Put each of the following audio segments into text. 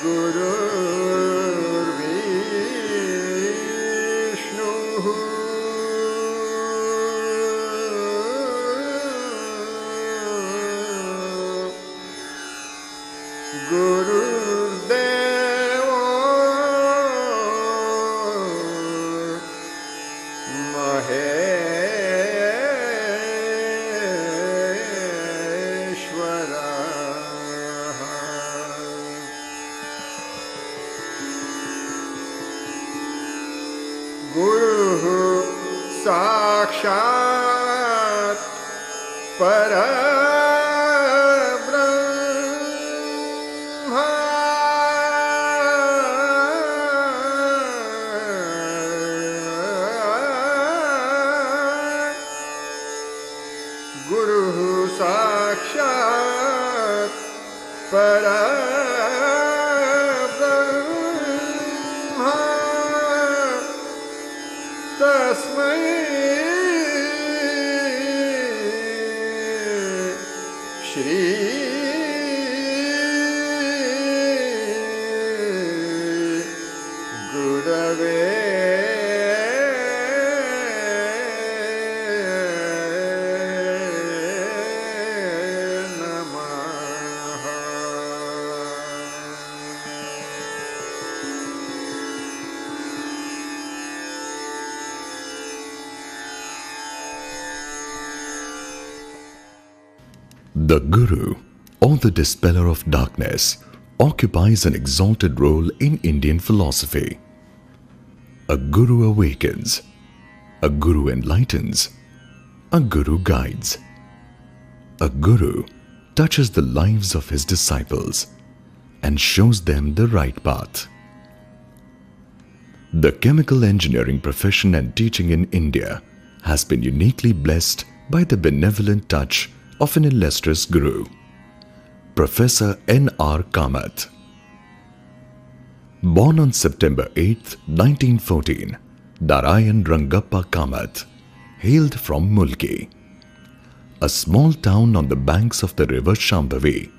Guru Vishnu Guru Deva Maheshwara Guru Sakshat Parabrahma Guru Sakshat Parabrahma Tasmai Shri Gurave The Guru, or the Dispeller of Darkness, occupies an exalted role in Indian philosophy. A Guru awakens, a Guru enlightens, a Guru guides. A Guru touches the lives of his disciples and shows them the right path. The chemical engineering profession and teaching in India has been uniquely blessed by the benevolent touch of an illustrious Guru, Professor N.R. Kamath. Born on September 8, 1914, Narayan Rangappa Kamath hailed from Mulki, a small town on the banks of the river Shambhavi,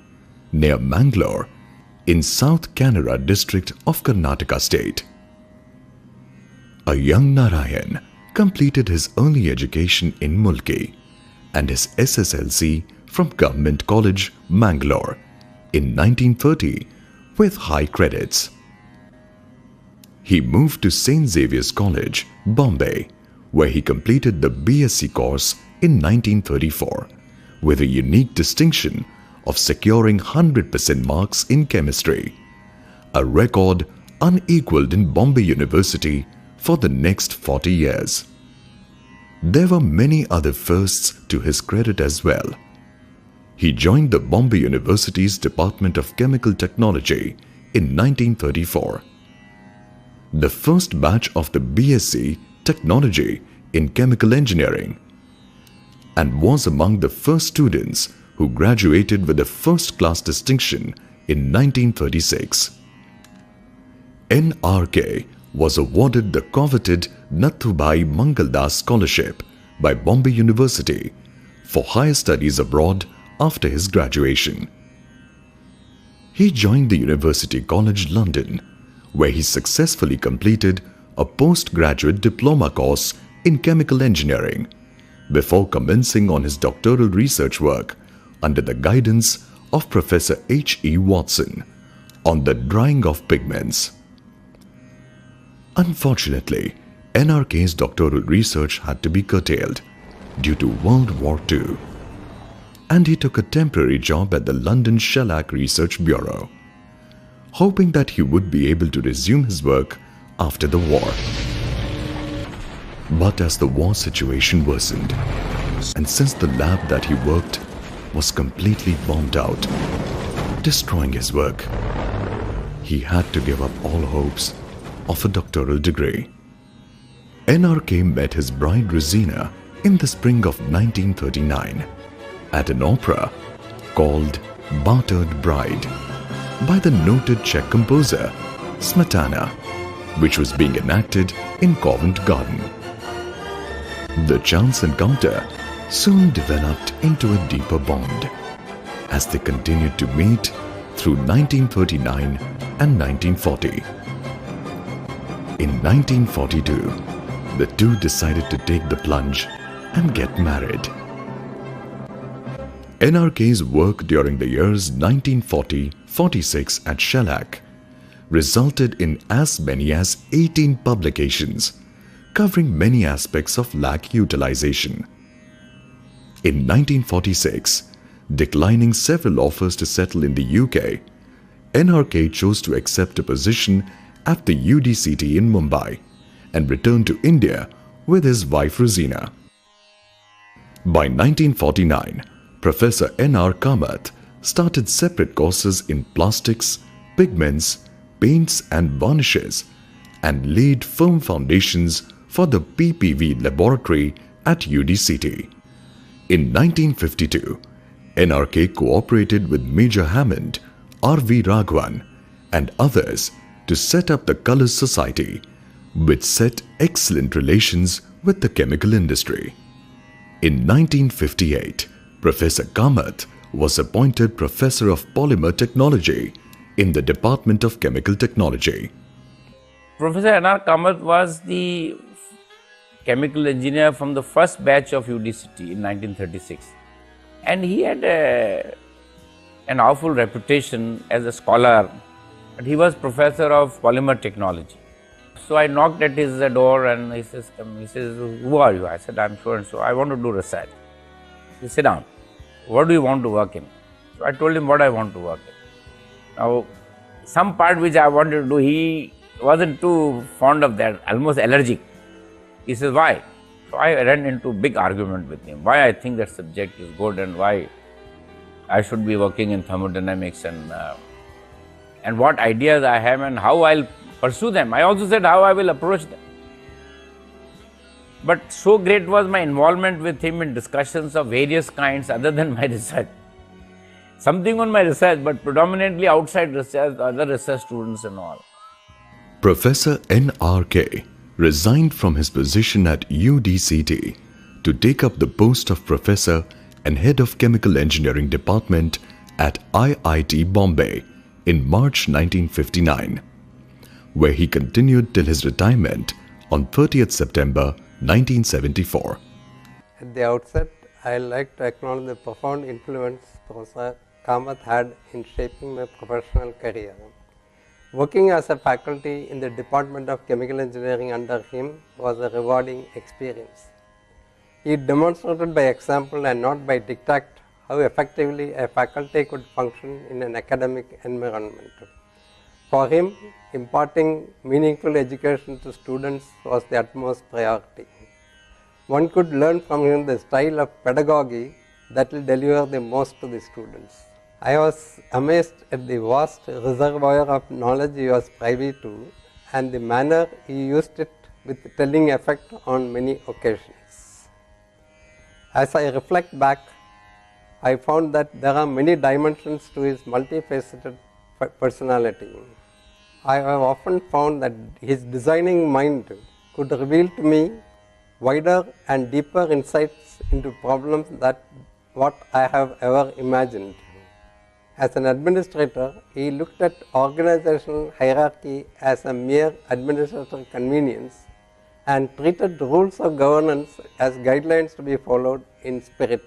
near Mangalore, in South Kannada district of Karnataka state. A young Narayan completed his early education in Mulki and his SSLC from Government College, Mangalore, in 1930 with high credits. He moved to St. Xavier's College, Bombay, where he completed the BSc course in 1934 with a unique distinction of securing 100% marks in chemistry, a record unequaled in Bombay University for the next 40 years. There were many other firsts to his credit as well. He joined the Bombay University's Department of Chemical Technology in 1934, the first batch of the BSc Technology in Chemical Engineering, and was among the first students who graduated with a first-class distinction in 1936. NRK was awarded the coveted Nathubai Mangaldas Scholarship by Bombay University for higher studies abroad after his graduation. He joined the University College London, where he successfully completed a postgraduate diploma course in chemical engineering before commencing on his doctoral research work under the guidance of Professor H.E. Watson on the drying of pigments. Unfortunately, NRK's doctoral research had to be curtailed due to World War II, and he took a temporary job at the London Shellac Research Bureau, hoping that he would be able to resume his work after the war. But as the war situation worsened, and since the lab that he worked was completely bombed out, destroying his work, he had to give up all hopes of a doctoral degree. NRK met his bride Rosina in the spring of 1939 at an opera called Battered Bride by the noted Czech composer Smetana, which was being enacted in Covent Garden. The chance encounter soon developed into a deeper bond as they continued to meet through 1939 and 1940. In 1942, the two decided to take the plunge and get married. NRK's work during the years 1940-46 at Shellac resulted in as many as 18 publications covering many aspects of LAC utilization. In 1946, declining several offers to settle in the UK, NRK chose to accept a position at the UDCT in Mumbai and returned to India with his wife Rosina. By 1949, Professor N.R. Kamath started separate courses in plastics, pigments, paints and varnishes and laid firm foundations for the PPV laboratory at UDCT. In 1952, NRK cooperated with Major Hammond, R.V. Raghavan and others to set up the Colours Society, which set excellent relations with the chemical industry. In 1958, Professor Kamath was appointed Professor of Polymer Technology in the Department of Chemical Technology. Professor N.R. Kamath was the chemical engineer from the first batch of UDCT in 1936. And he had an awful reputation as a scholar, but he was Professor of Polymer Technology. So I knocked at his door and he says, "Who are you?" I said, "I'm so and so. I want to do research." He said, "Sit down. What do you want to work in?" So I told him what I want to work in. Now, some part which I wanted to do, he wasn't too fond of that, almost allergic. He says, "Why?" So I ran into a big argument with him, why I think that subject is good and why I should be working in thermodynamics and what ideas I have and how I'll pursue them. I also said how I will approach them. But so great was my involvement with him in discussions of various kinds other than my research. Something on my research, but predominantly outside research, other research students and all. Professor NRK resigned from his position at UDCT to take up the post of Professor and Head of Chemical Engineering Department at IIT Bombay in March 1959, where he continued till his retirement on 30th September 1974. At the outset, I would like to acknowledge the profound influence Professor Kamath had in shaping my professional career. Working as a faculty in the Department of Chemical Engineering under him was a rewarding experience. He demonstrated by example and not by diktat how effectively a faculty could function in an academic environment. For him, imparting meaningful education to students was the utmost priority. One could learn from him the style of pedagogy that will deliver the most to the students. I was amazed at the vast reservoir of knowledge he was privy to and the manner he used it with telling effect on many occasions. As I reflect back, I found that there are many dimensions to his multifaceted personality. I have often found that his designing mind could reveal to me wider and deeper insights into problems than what I have ever imagined. As an administrator, he looked at organizational hierarchy as a mere administrative convenience and treated rules of governance as guidelines to be followed in spirit.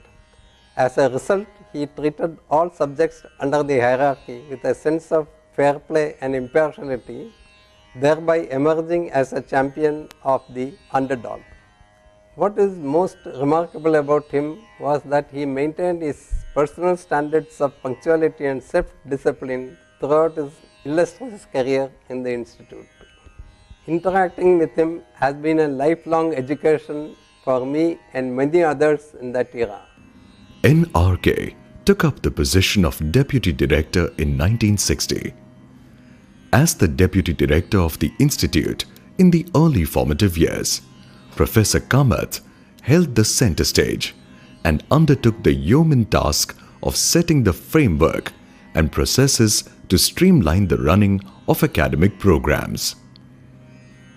As a result, he treated all subjects under the hierarchy with a sense of fair play and impartiality, thereby emerging as a champion of the underdog. What is most remarkable about him was that he maintained his personal standards of punctuality and self-discipline throughout his illustrious career in the institute. Interacting with him has been a lifelong education for me and many others in that era. NRK took up the position of Deputy Director in 1960. As the Deputy Director of the Institute in the early formative years, Professor Kamath held the center stage and undertook the yeoman task of setting the framework and processes to streamline the running of academic programs.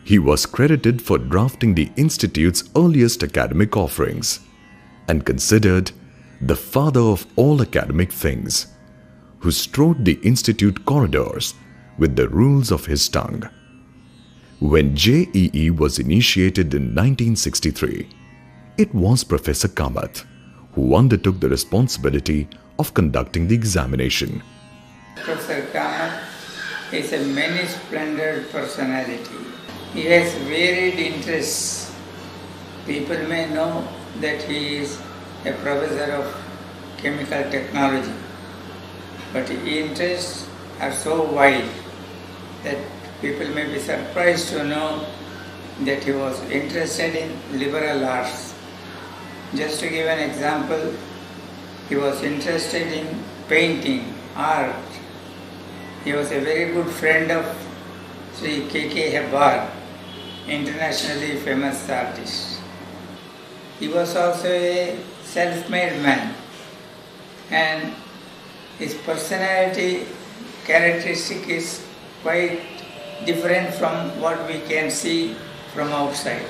He was credited for drafting the Institute's earliest academic offerings and considered the father of all academic things, who strode the institute corridors with the rules of his tongue. When JEE was initiated in 1963, it was Professor Kamath who undertook the responsibility of conducting the examination. Professor Kamath is a many-splendored personality. He has varied interests. People may know that he is a professor of chemical technology, but his interests are so wide that people may be surprised to know that he was interested in liberal arts. Just to give an example, he was interested in painting, art. He was a very good friend of Shri K.K. Hebbar, internationally famous artist. He was also a self-made man, and his personality characteristic is quite different from what we can see from outside.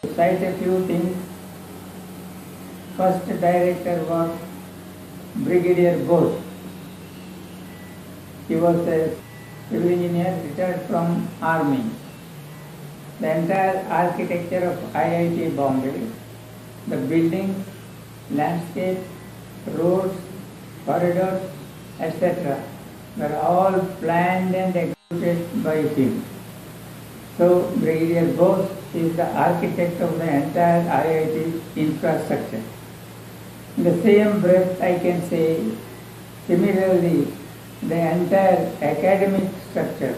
To cite a few things, first director was Brigadier Bose. He was a civil engineer retired from army. The entire architecture of IIT Bombay, the buildings, landscape, roads, corridors, etc. were all planned and executed by him. So Brigadier Bose is the architect of the entire IIT infrastructure. In the same breath I can say, similarly, the entire academic structure,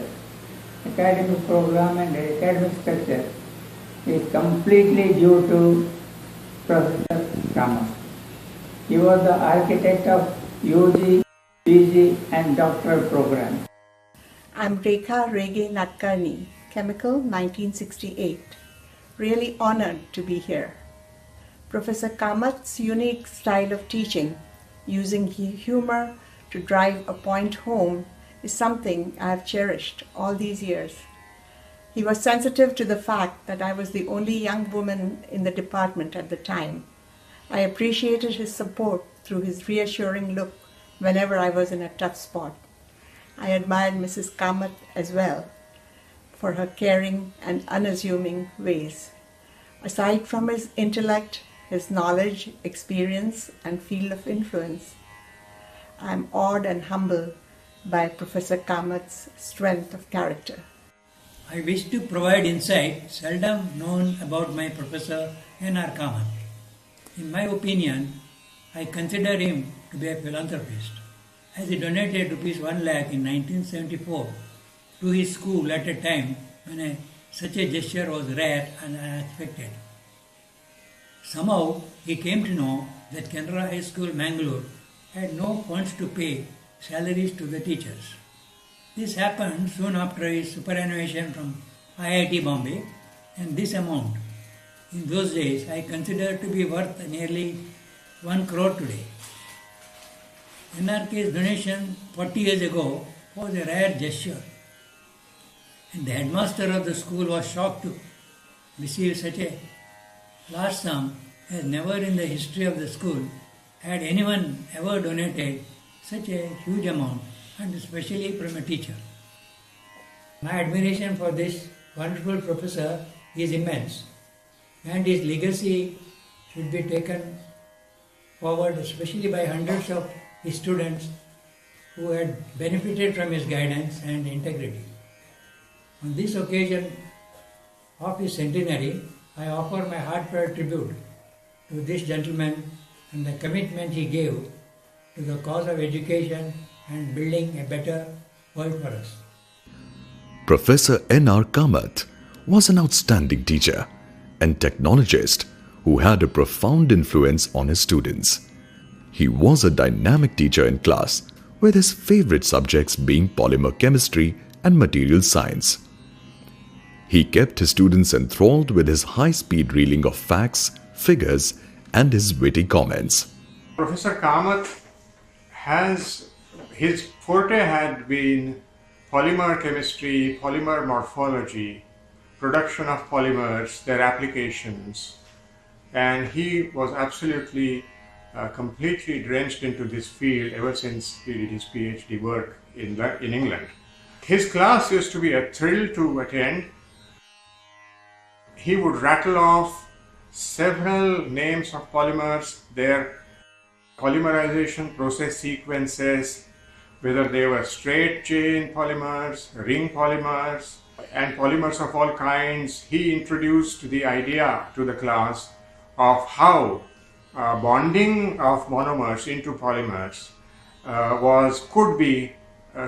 academic program and academic structure is completely due to Professor Kamath. He was the architect of UG, PG and doctoral programs. I'm Rekha Rege Natkarni, Chemical 1968. Really honored to be here. Professor Kamath's unique style of teaching, using humor to drive a point home, is something I have cherished all these years. He was sensitive to the fact that I was the only young woman in the department at the time. I appreciated his support through his reassuring look whenever I was in a tough spot. I admired Mrs. Kamath as well for her caring and unassuming ways. Aside from his intellect, his knowledge, experience, and field of influence, I am awed and humbled by Professor Kamath's strength of character. I wish to provide insight seldom known about my Professor N.R. Kamath. In my opinion, I consider him to be a philanthropist, as he donated Rs 1 lakh in 1974 to his school at a time when such a gesture was rare and unexpected. Somehow he came to know that Canara High School, Mangalore had no funds to pay salaries to the teachers. This happened soon after his superannuation from IIT Bombay, and this amount in those days I consider to be worth nearly 1 crore today. NRK's donation 40 years ago was a rare gesture, and the headmaster of the school was shocked to receive such a large sum, as never in the history of the school had anyone ever donated such a huge amount, and especially from a teacher. My admiration for this wonderful professor is immense, and his legacy should be taken forward, especially by hundreds of his students who had benefited from his guidance and integrity. On this occasion of his centenary, I offer my heartfelt tribute to this gentleman and the commitment he gave to the cause of education and building a better world for us. Professor N.R. Kamath was an outstanding teacher and technologist who had a profound influence on his students. He was a dynamic teacher in class, with his favorite subjects being polymer chemistry and material science. He kept his students enthralled with his high-speed reeling of facts, figures, and his witty comments. Professor Kamath his forte had been polymer chemistry, polymer morphology, production of polymers, their applications, and he was absolutely completely drenched into this field ever since he did his PhD work in England. His class used to be a thrill to attend. He would rattle off several names of polymers, their polymerization process sequences, whether they were straight chain polymers, ring polymers, and polymers of all kinds. He introduced the idea to the class of how bonding of monomers into polymers could be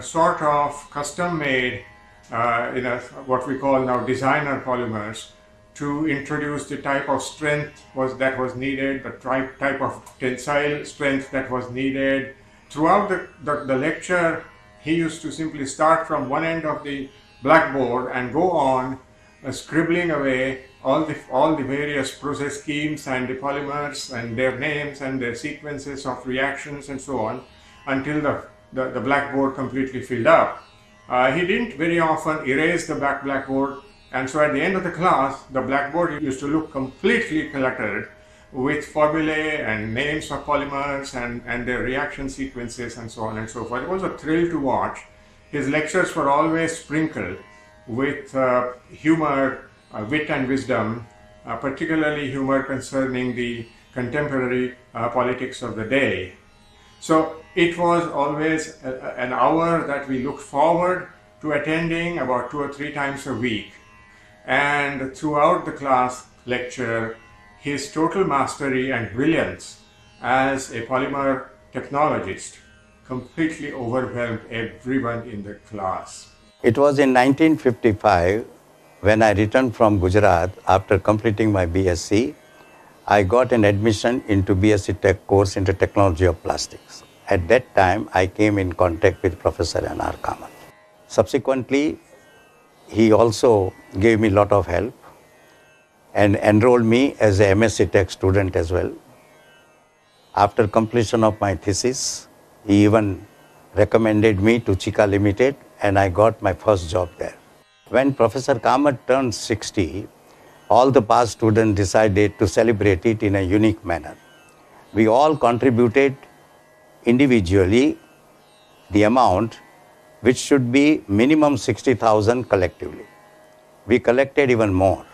sort of custom made in what we call now designer polymers, to introduce the type of strength that was needed, the type of tensile strength that was needed. Throughout the lecture, he used to simply start from one end of the blackboard and go on scribbling away all the various process schemes and the polymers and their names and their sequences of reactions and so on, until the blackboard completely filled up. He didn't very often erase the blackboard, and so at the end of the class, the blackboard used to look completely cluttered with formulae and names of polymers and their reaction sequences and so on and so forth. It was a thrill to watch. His lectures were always sprinkled with humor, wit and wisdom, particularly humor concerning the contemporary politics of the day. So it was always an hour that we looked forward to attending about 2 or 3 times a week. And throughout the class lecture, his total mastery and brilliance as a polymer technologist completely overwhelmed everyone in the class. It was in 1955 when I returned from Gujarat after completing my BSc. I got an admission into BSc Tech course into Technology of Plastics. At that time, I came in contact with Professor N.R. Kamath. Subsequently, he also gave me a lot of help and enrolled me as a MSc Tech student as well. After completion of my thesis, he even recommended me to Chika Limited, and I got my first job there. When Professor Kamath turned 60, all the past students decided to celebrate it in a unique manner. We all contributed individually the amount which should be minimum 60,000 collectively. We collected even more.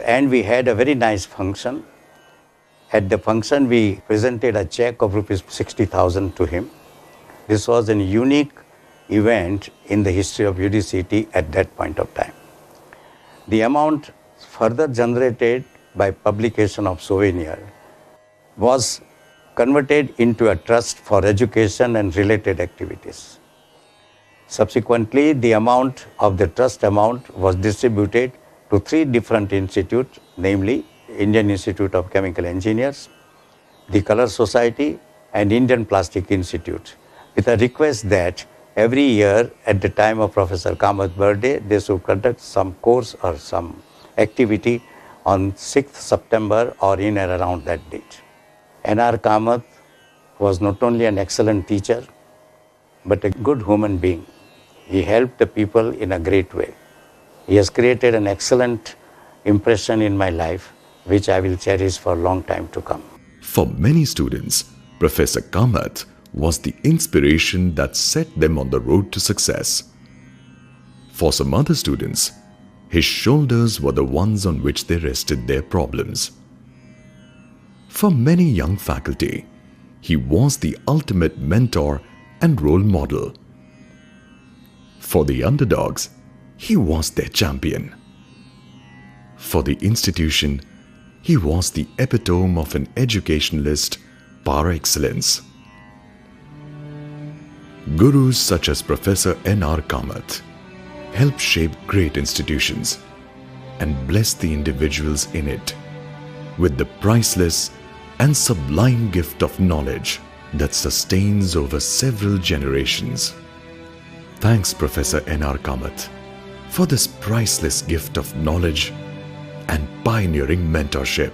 And we had a very nice function. At the function, we presented a check of rupees 60,000 to him. This was a unique event in the history of UDCT at that point of time. The amount further generated by publication of souvenir was converted into a trust for education and related activities. Subsequently, the amount of the trust amount was distributed to 3 different institutes, namely Indian Institute of Chemical Engineers, the Color Society, and Indian Plastic Institute, with a request that every year at the time of Professor Kamath's birthday, they should conduct some course or some activity on 6th September or in and around that date. N.R. Kamath was not only an excellent teacher, but a good human being. He helped the people in a great way. He has created an excellent impression in my life, which I will cherish for a long time to come. For many students, Professor Kamath was the inspiration that set them on the road to success. For some other students, his shoulders were the ones on which they rested their problems. For many young faculty, he was the ultimate mentor and role model. For the underdogs, he was their champion. For the institution, he was the epitome of an educationalist par excellence. Gurus such as Professor N.R. Kamath helped shape great institutions and bless the individuals in it with the priceless and sublime gift of knowledge that sustains over several generations. Thanks, Professor N.R. Kamath, for this priceless gift of knowledge and pioneering mentorship.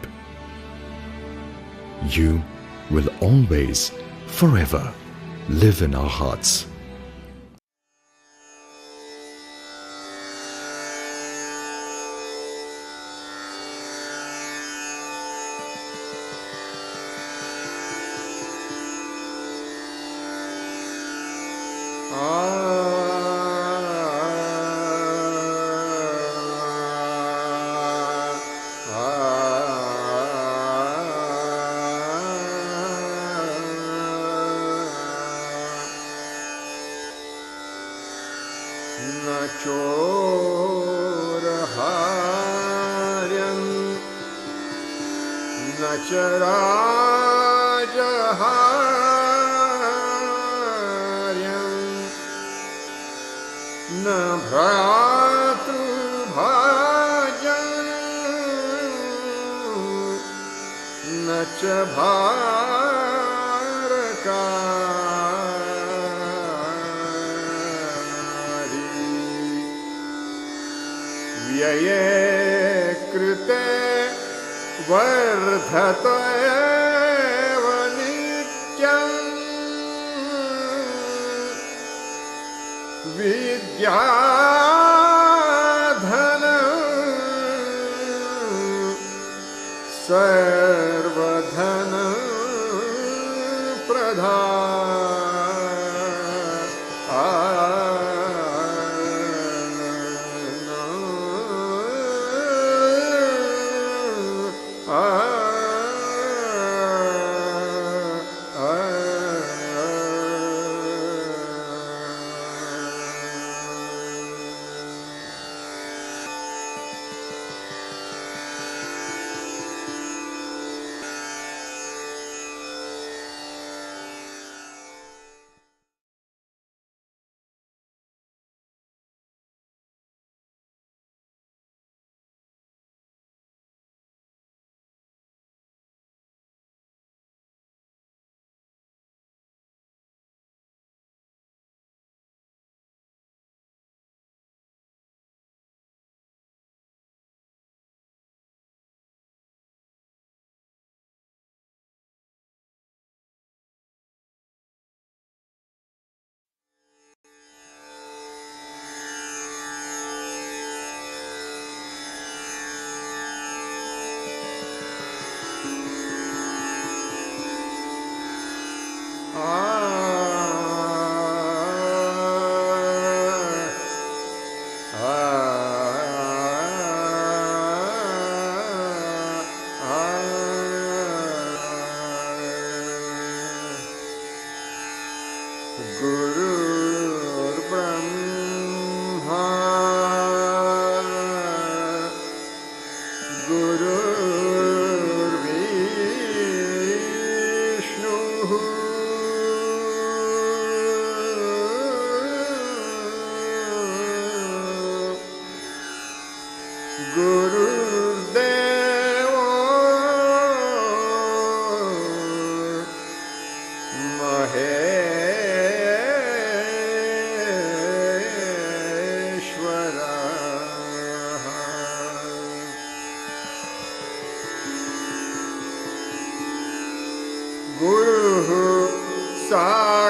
You will always, forever, live in our hearts. न चोरहार्यं न च राजहार्यं न भ्रातृभाजं न च व्यये कृते वर्धत एव नित्यम् विद्याधनं सर्वधनं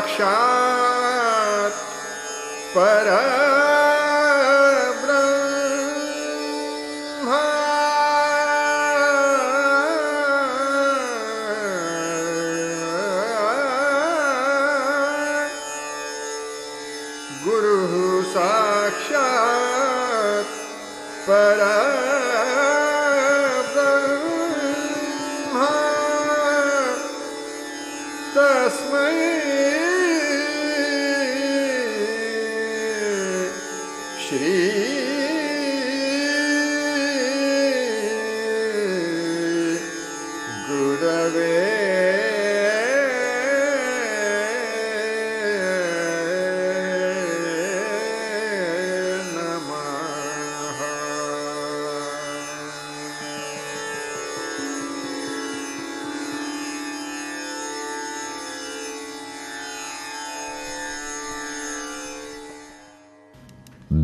साक्षात् परब्रह्म गुरुः साक्षात् परब्रह्म तस्मै श्री गुरवे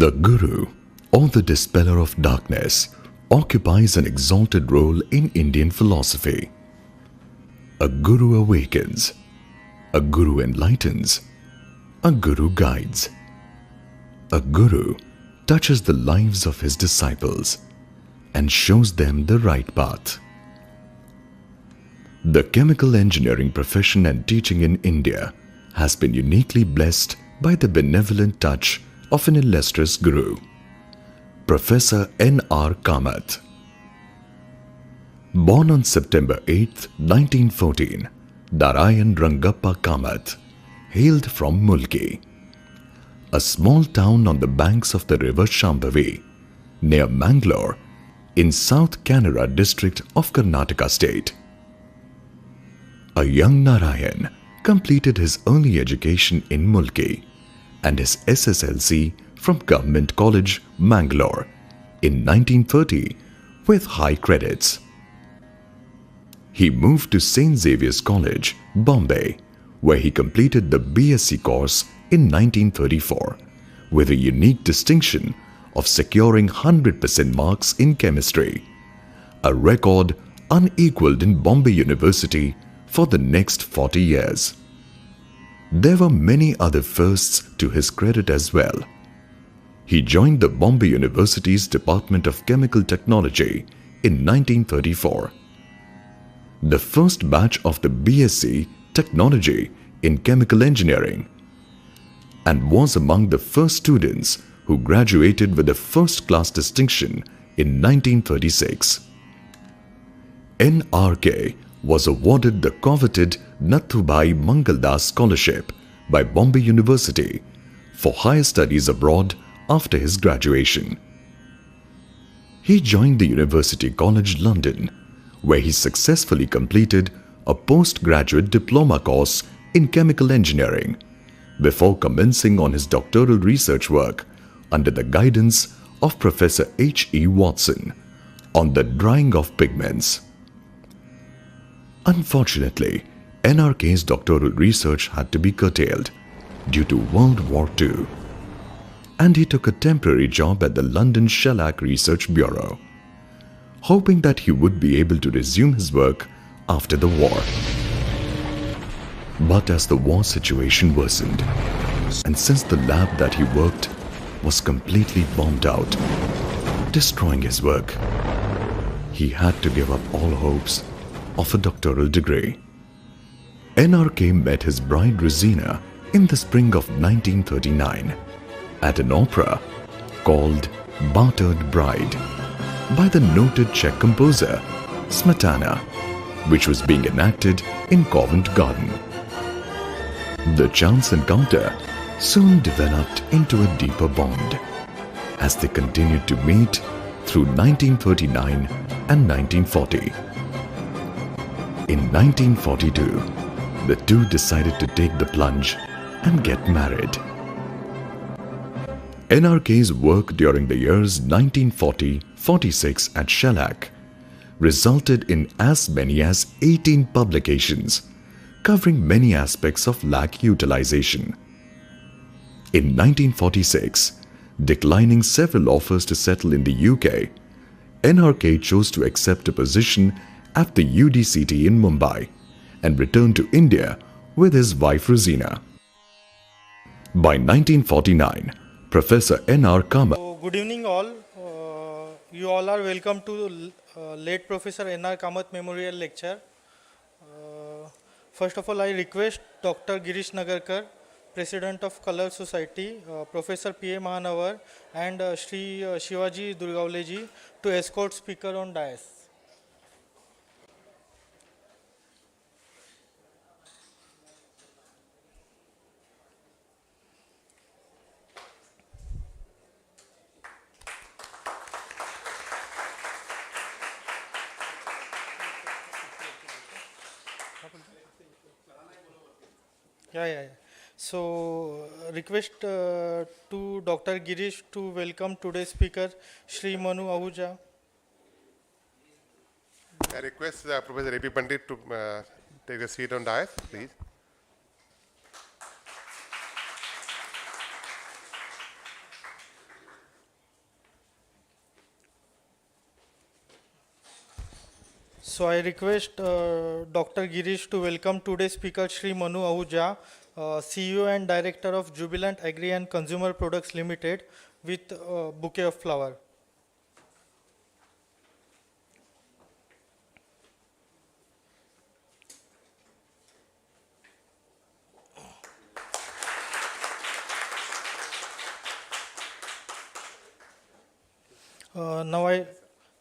The Guru, or the Dispeller of Darkness, occupies an exalted role in Indian philosophy. A Guru awakens, a Guru enlightens, a Guru guides. A Guru touches the lives of his disciples and shows them the right path. The chemical engineering profession and teaching in India has been uniquely blessed by the benevolent touch of an illustrious Guru, Professor N.R. Kamath. Born on September 8, 1914, Narayan Rangappa Kamath hailed from Mulki. a small town on the banks of the river Shambhavi, near Mangalore, in South Kannada district of Karnataka state. A young Narayan completed his early education in Mulki and his SSLC from Government College, Mangalore, in 1930 with high credits. He moved to St. Xavier's College, Bombay, where he completed the BSc course in 1934 with a unique distinction of securing 100% marks in chemistry, a record unequaled in Bombay University for the next 40 years. There were many other firsts to his credit as well. He joined the Bombay University's Department of Chemical Technology in 1934. The first batch of the BSc Technology in Chemical Engineering, and was among the first students who graduated with a first-class distinction in 1936. NRK was awarded the coveted Nathubai Mangaldas Scholarship by Bombay University for higher studies abroad after his graduation. He joined the University College London, where he successfully completed a postgraduate diploma course in chemical engineering before commencing on his doctoral research work under the guidance of Professor H.E. Watson on the drying of pigments. Unfortunately, NRK's doctoral research had to be curtailed due to World War II, and he took a temporary job at the London Shellac Research Bureau, hoping that he would be able to resume his work after the war. But as the war situation worsened, and since the lab that he worked was completely bombed out, destroying his work, he had to give up all hopes of a doctoral degree. NRK met his bride Rosina in the spring of 1939 at an opera called Battered Bride by the noted Czech composer Smetana, which was being enacted in Covent Garden. The chance encounter soon developed into a deeper bond as they continued to meet through 1939 and 1940. In 1942, the two decided to take the plunge and get married. NRK's work during the years 1940-46 at Shellac resulted in as many as 18 publications covering many aspects of lac utilization. In 1946, declining several offers to settle in the UK, NRK chose to accept a position at the UDCT in Mumbai and returned to India with his wife Rosina. By 1949, Professor N.R. Kamath. Good evening all. You all are welcome to late Professor N.R. Kamath Memorial Lecture. First of all, I request Dr. Girish Nagarkar, President of Color Society, Professor P.A. Mahanwar and Shri Shivaji Durgavale ji to escort speaker on dais. Yeah. So, request to Dr. Girish to welcome today's speaker, Shri Manu Ahuja. I request Professor A.P. Pandit to take a seat on dais, please. So I request Dr. Girish to welcome today's speaker Shri Manu Ahuja, CEO and Director of Jubilant Agri and Consumer Products Limited, with a bouquet of flower.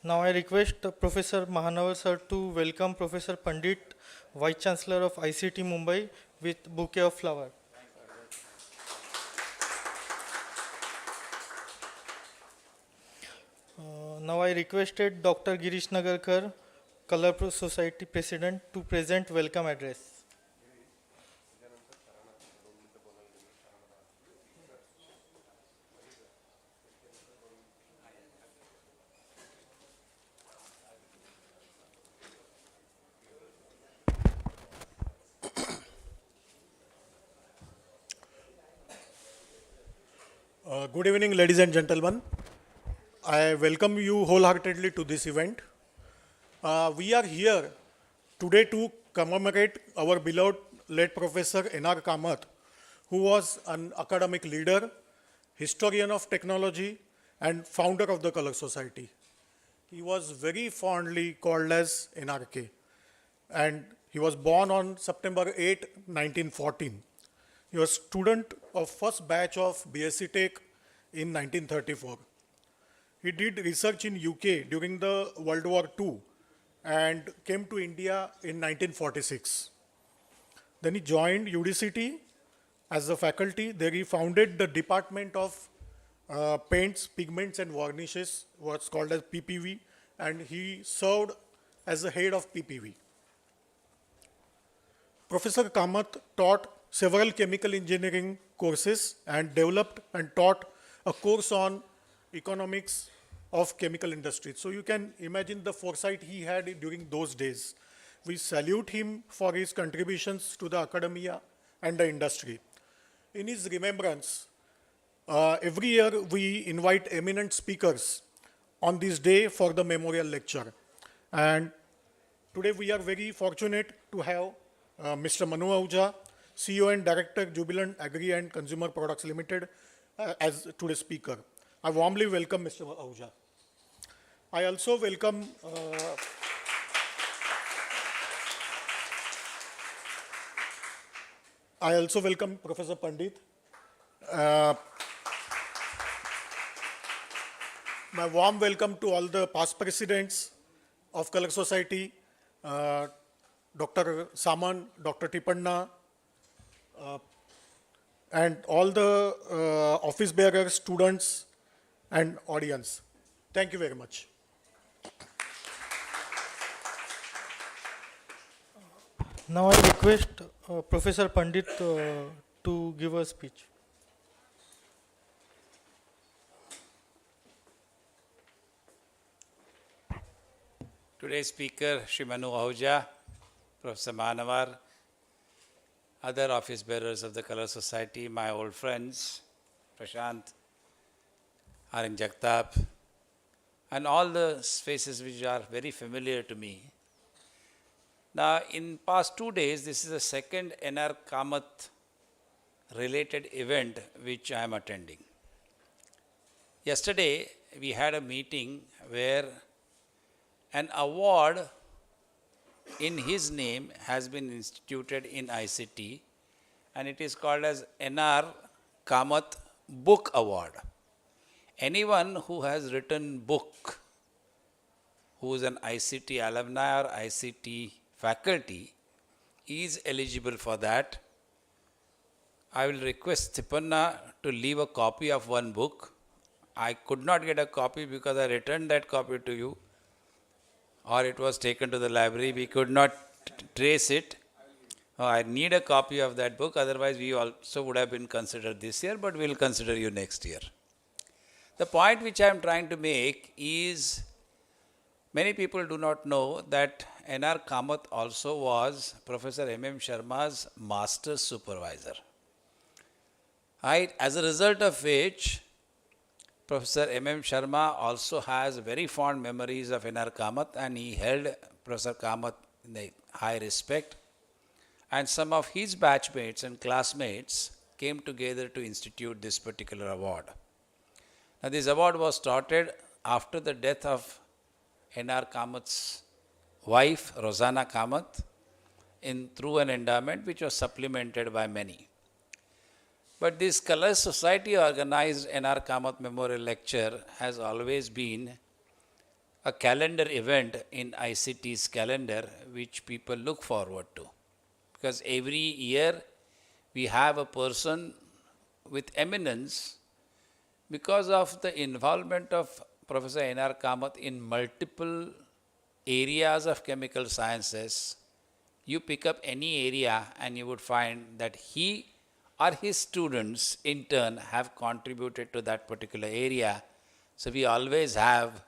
Now I request Professor Mahanwar sir to welcome Professor Pandit, Vice Chancellor of ICT Mumbai, with bouquet of flower. Now I requested Dr. Girish Nagarkar, Color Society President, to present welcome address. Good evening, ladies and gentlemen. I welcome you wholeheartedly to this event. We are here today to commemorate our beloved late Professor N.R. Kamath, who was an academic leader, historian of technology, and founder of the Color Society. He was very fondly called as NRK, and he was born on September 8, 1914. He was student of first batch of BSc Tech in 1934. He did research in UK during the World War II and came to India in 1946. Then he joined UDCT as a faculty. There he founded the Department of Paints, Pigments and Varnishes, what's called as PPV, and he served as the head of PPV. Professor Kamath taught several chemical engineering courses and developed and taught a course on economics of chemical industry. So you can imagine the foresight he had during those days. We salute him for his contributions to the academia and the industry. In his remembrance, every year we invite eminent speakers on this day for the memorial lecture. And today we are very fortunate to have Mr. Manu Ahuja, CEO and Director, Jubilant Agri and Consumer Products Limited, as today's speaker. I warmly welcome Mr. Ahuja. I also welcome Professor Pandit. My warm welcome to all the past presidents of Color Society, Dr. Saman, Dr. Tipanna, and all the office bearers, students, and audience. Thank you very much. Now I request Professor Pandit to give a speech. Today's speaker, Shri Manu Ahuja, Professor Mahanwar, other office bearers of the Color Society, my old friends, Prashant, Arin Jagtap, and all the faces which are very familiar to me. Now, in past 2 days, this is the second N.R. Kamath related event which I am attending. Yesterday, we had a meeting where an award in his name has been instituted in ICT, and it is called as N.R. Kamath Book Award. Anyone who has written book, who is an ICT alumni or ICT faculty, is eligible for that. I will request Tipanna to leave a copy of one book. I could not get a copy because I returned that copy to you, or it was taken to the library. We could not trace it. I need a copy of that book, otherwise we also would have been considered this year, but we will consider you next year. The point which I am trying to make is, many people do not know that N.R. Kamath also was Professor M.M. Sharma's master's supervisor. As a result of which, Professor M.M. Sharma also has very fond memories of N.R. Kamath, and he held Professor Kamath in the high respect. And some of his batchmates and classmates came together to institute this particular award. Now, this award was started after the death of N.R. Kamath's wife, Rosanna Kamath, through an endowment which was supplemented by many. But this Color Society organized N.R. Kamath Memorial Lecture has always been a calendar event in ICT's calendar which people look forward to. Because every year we have a person with eminence because of the involvement of Professor N.R. Kamath in multiple areas of chemical sciences. You pick up any area and you would find that he or his students in turn have contributed to that particular area. So we always have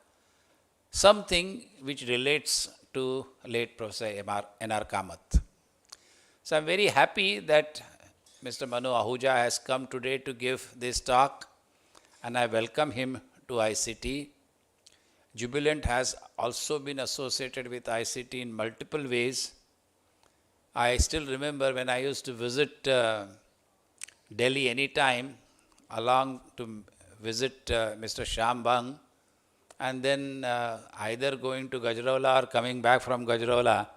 something which relates to late Professor N.R. Kamath. So I'm very happy that Mr. Manu Ahuja has come today to give this talk, and I welcome him to ICT. Jubilant has also been associated with ICT in multiple ways. I still remember when I used to visit Delhi anytime, along to visit Mr. Shambang, and then either going to Gajraula or coming back from Gajraula,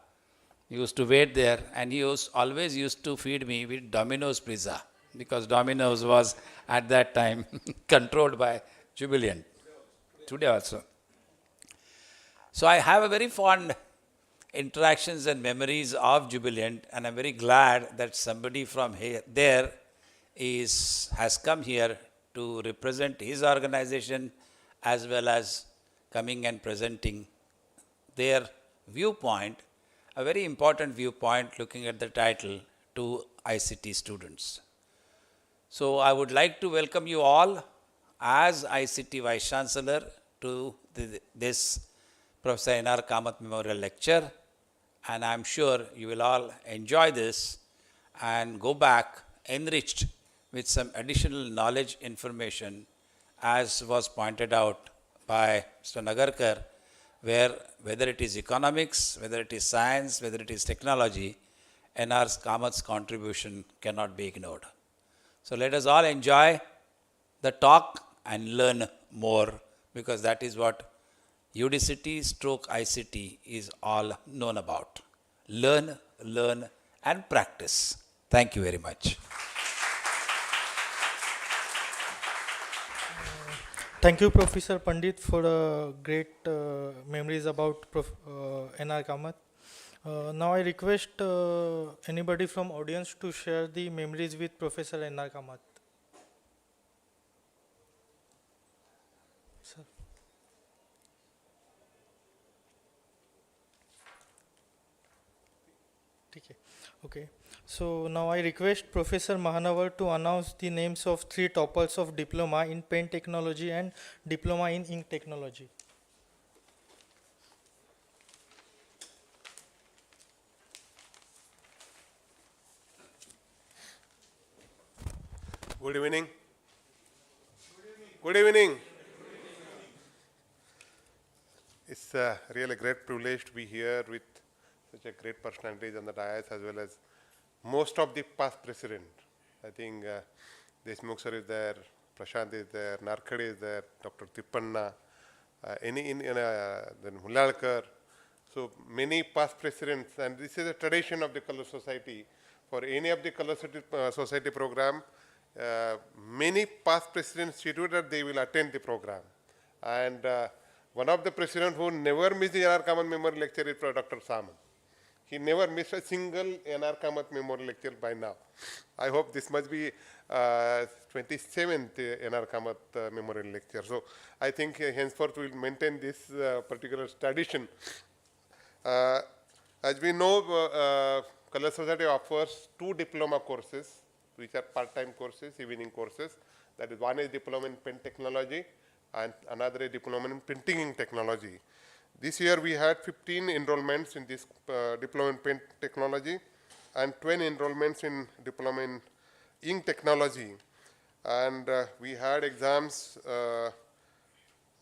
he used to wait there, and he always used to feed me with Domino's pizza, because Domino's was at that time controlled by Jubilant. Today also. So I have a very fond interactions and memories of Jubilant, and I'm very glad that somebody from there has come here to represent his organization, as well as coming and presenting their viewpoint, a very important viewpoint looking at the title, to ICT students. So I would like to welcome you all as ICT Vice Chancellor to this Professor N.R. Kamath Memorial Lecture, and I'm sure you will all enjoy this and go back enriched with some additional knowledge information, as was pointed out by Mr. Nagarkar, where whether it is economics, whether it is science, whether it is technology, N.R. Kamath's contribution cannot be ignored. So let us all enjoy the talk and learn more, because that is what UDCT stroke ICT is all known about. Learn, learn and practice. Thank you very much. Thank you, Professor Pandit, for the great memories about N.R. Kamath. Now I request anybody from audience to share the memories with Professor N.R. Kamath. Sir. Okay. So now I request Professor Mahanwar to announce the names of 3 toppers of diploma in pen technology and diploma in ink technology. Good evening. Good evening. It's a really great privilege to be here with such a great personalities on the dais, as well as most of the past president. I think Deshmukh sir is there, Prashant is there, Narkhade is there, Dr. Tippanna, then Hulalkar. So many past presidents, and this is a tradition of the Color Society. For any of the Color Society program, many past presidents scheduled that they will attend the program. And one of the presidents who never missed the N.R. Kamath Memorial Lecture is Dr. Samant. He never missed a single N.R. Kamath Memorial Lecture by now. I hope this must be 27th N.R. Kamath Memorial Lecture. So I think henceforth we will maintain this particular tradition. As we know, Color Society offers 2 diploma courses, which are part-time courses, evening courses. That is, one is diploma in pen technology and another is diploma in printing technology. This year we had 15 enrollments in this diploma in pen technology and 20 enrollments in diploma in ink technology. And we had exams,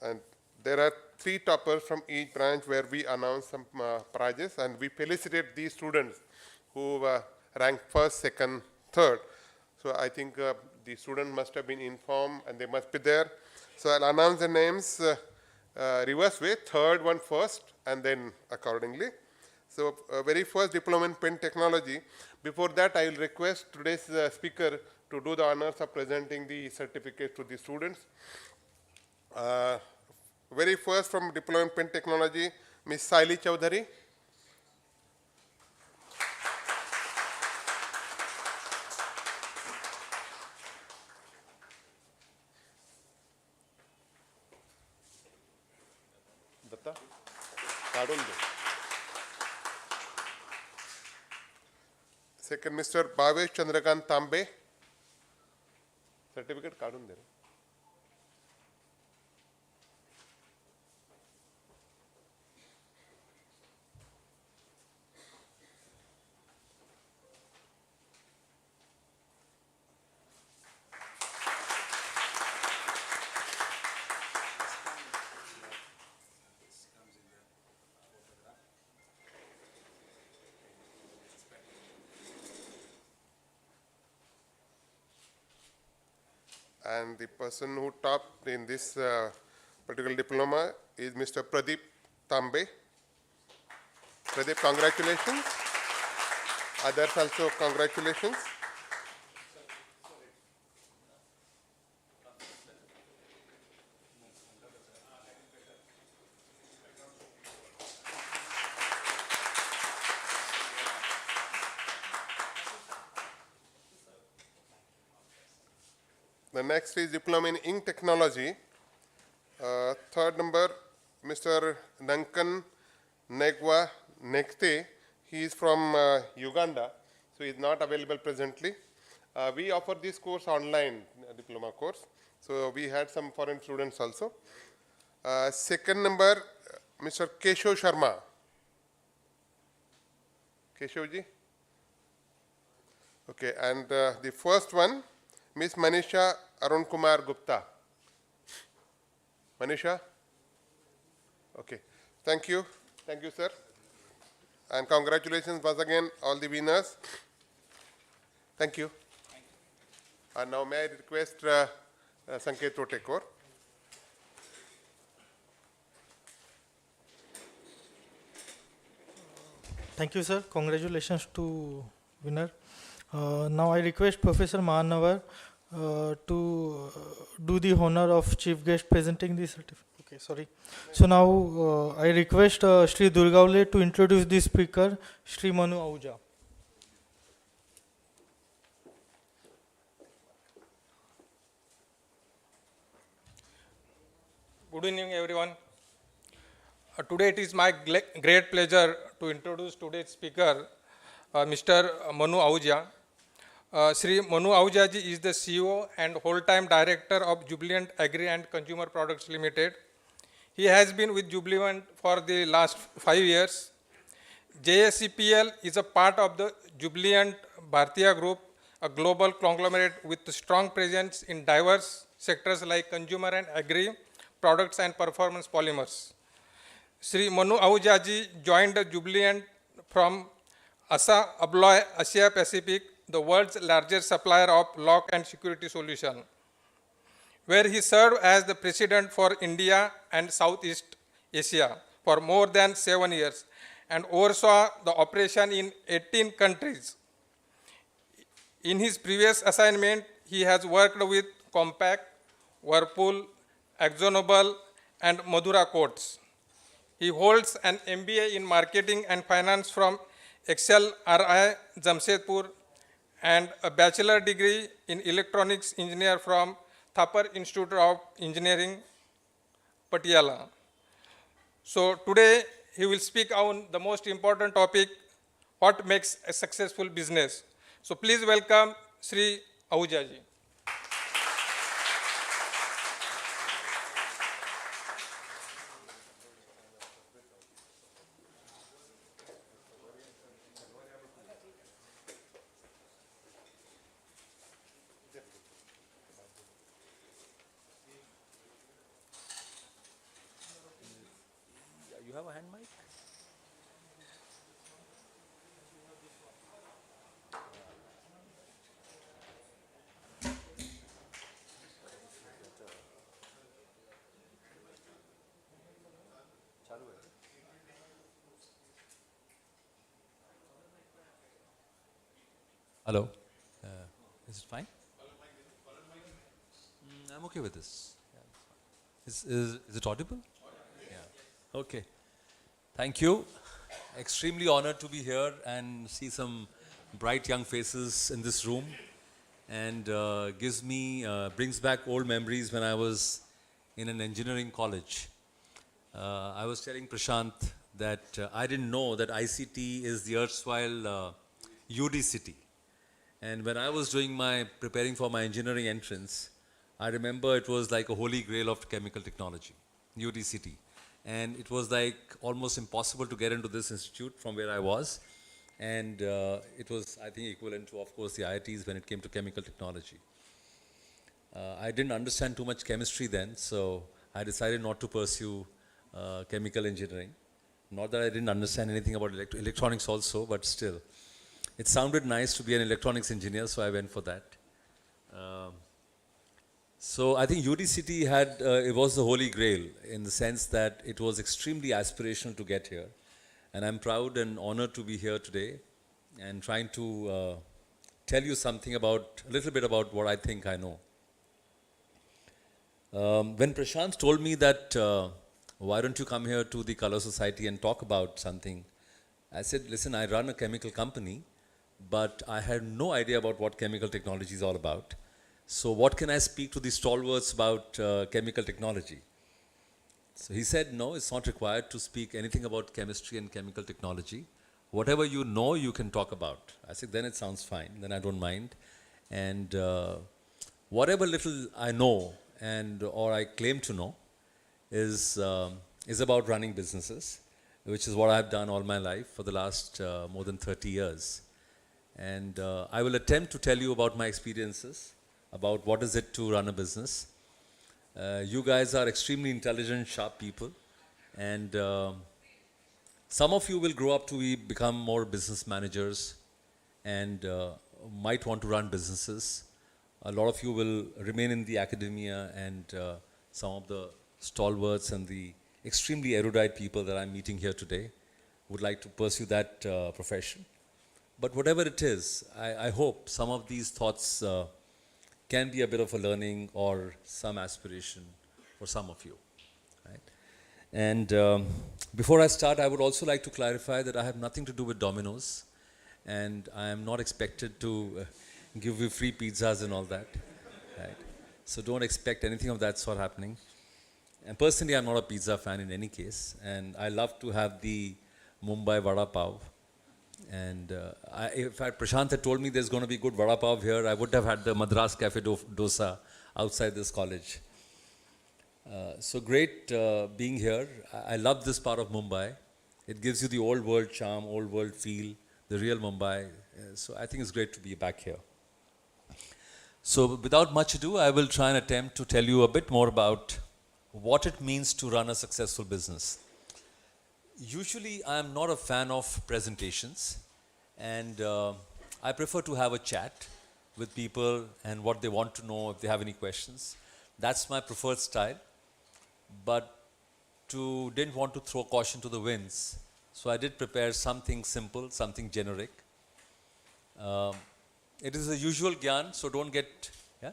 and there are 3 toppers from each branch where we announced some prizes, and we felicitate these students who ranked first, second, third. So I think the student must have been informed and they must be there. So I'll announce the names reverse way, third one first, and then accordingly. So very first, diploma in pen technology. Before that, I will request today's speaker to do the honors of presenting the certificate to the students. Very first, from diploma in pen technology, Ms. Saili Chaudhary. Dutta काढून दे. Second, Mr. Bhavesh Chandrakant Tambe. Certificate काढून दे. And the person who topped in this particular diploma is Mr. Pradeep Tambe. Pradeep, congratulations. Others also, congratulations. The next is diploma in ink technology. Third number, Mr. Duncan Negwa Nekte. He is from Uganda, so he is not available presently. We offer this course online, diploma course. So we had some foreign students also. Second number, Mr. Keshav Sharma. Keshavji? Okay, and the first one, Miss Manisha Arun Kumar Gupta. Manisha? Okay. Thank you. Thank you, sir. And congratulations once again, all the winners. Thank you. And now may I request Sanket Rotekor. Thank you, sir. Congratulations to winner. Now I request Professor Mahanwar to do the honor of chief guest presenting the certificate. Okay, sorry. So now I request Shri Durgavale to introduce the speaker, Shri Manu Ahuja. Good evening, everyone. Today it is my great pleasure to introduce today's speaker, Mr. Manu Ahuja. Shri Manu Ahuja ji is the CEO and whole-time director of Jubilant Agri and Consumer Products Limited. He has been with Jubilant for the last 5 years. JSCPL is a part of the Jubilant Bhartiya Group, a global conglomerate with a strong presence in diverse sectors like consumer and agri, products and performance polymers. Shri Manu Ahuja ji joined the Jubilant from Asa Abloy Asia Pacific, the world's largest supplier of lock and security solution, where he served as the president for India and Southeast Asia for more than 7 years and oversaw the operation in 18 countries. In his previous assignment, he has worked with Compaq, Whirlpool, AkzoNobel, and Madura Coats. He holds an MBA in Marketing and Finance from Excel RI Jamshedpur and a bachelor degree in Electronics Engineer from Thapar Institute of Engineering, Patiala. So today he will speak on the most important topic, what makes a successful business. So please welcome Shri Ahuja ji. You have a hand mic? Hello. Is it fine? I'm okay with this. Is it audible? Yeah. Okay. Thank you. Extremely honored to be here and see some bright young faces in this room, and brings back old memories when I was in an engineering college. I was telling Prashant that I didn't know that ICT is the erstwhile UD-City. And when I was preparing for my engineering entrance, I remember it was like a holy grail of chemical technology, UD-City. And it was like almost impossible to get into this institute from where I was. And it was, I think, equivalent to, of course, the IITs when it came to chemical technology. I didn't understand too much chemistry then, so I decided not to pursue chemical engineering. Not that I didn't understand anything about electronics also, but still. It sounded nice to be an electronics engineer, so I went for that. So I think UD-City had, it was the holy grail in the sense that it was extremely aspirational to get here. And I'm proud and honored to be here today and trying to tell you something about, a little bit about what I think I know. When Prashant told me that, why don't you come here to the Color Society and talk about something, I said, listen, I run a chemical company, but I had no idea about what chemical technology is all about. So what can I speak to the stalwarts about chemical technology? So he said, no, it's not required to speak anything about chemistry and chemical technology. Whatever you know, you can talk about. I said, then it sounds fine, then I don't mind. And whatever little I know or I claim to know is about running businesses, which is what I've done all my life for the last more than 30 years. And I will attempt to tell you about my experiences, about what is it to run a business. You guys are extremely intelligent, sharp people, and some of you will grow up to become more business managers and might want to run businesses. A lot of you will remain in the academia, and some of the stalwarts and the extremely erudite people that I'm meeting here today would like to pursue that profession. But whatever it is, I hope some of these thoughts can be a bit of a learning or some aspiration for some of you. Right? And before I start, I would also like to clarify that I have nothing to do with Domino's, and I am not expected to give you free pizzas and all that. Right? So don't expect anything of that sort happening. And personally, I'm not a pizza fan in any case, and I love to have the Mumbai vada pav. And if Prashant had told me there's going to be good vada pav here, I would have had the Madras Cafe dosa outside this college. So great being here. I love this part of Mumbai. It gives you the old world charm, old world feel, the real Mumbai. So I think it's great to be back here. So without much ado, I will try and attempt to tell you a bit more about what it means to run a successful business. Usually, I am not a fan of presentations, and I prefer to have a chat with people and what they want to know, if they have any questions. That's my preferred style, but didn't want to throw caution to the winds, so I did prepare something simple, something generic. It is the usual gyan, so don't get... Yeah?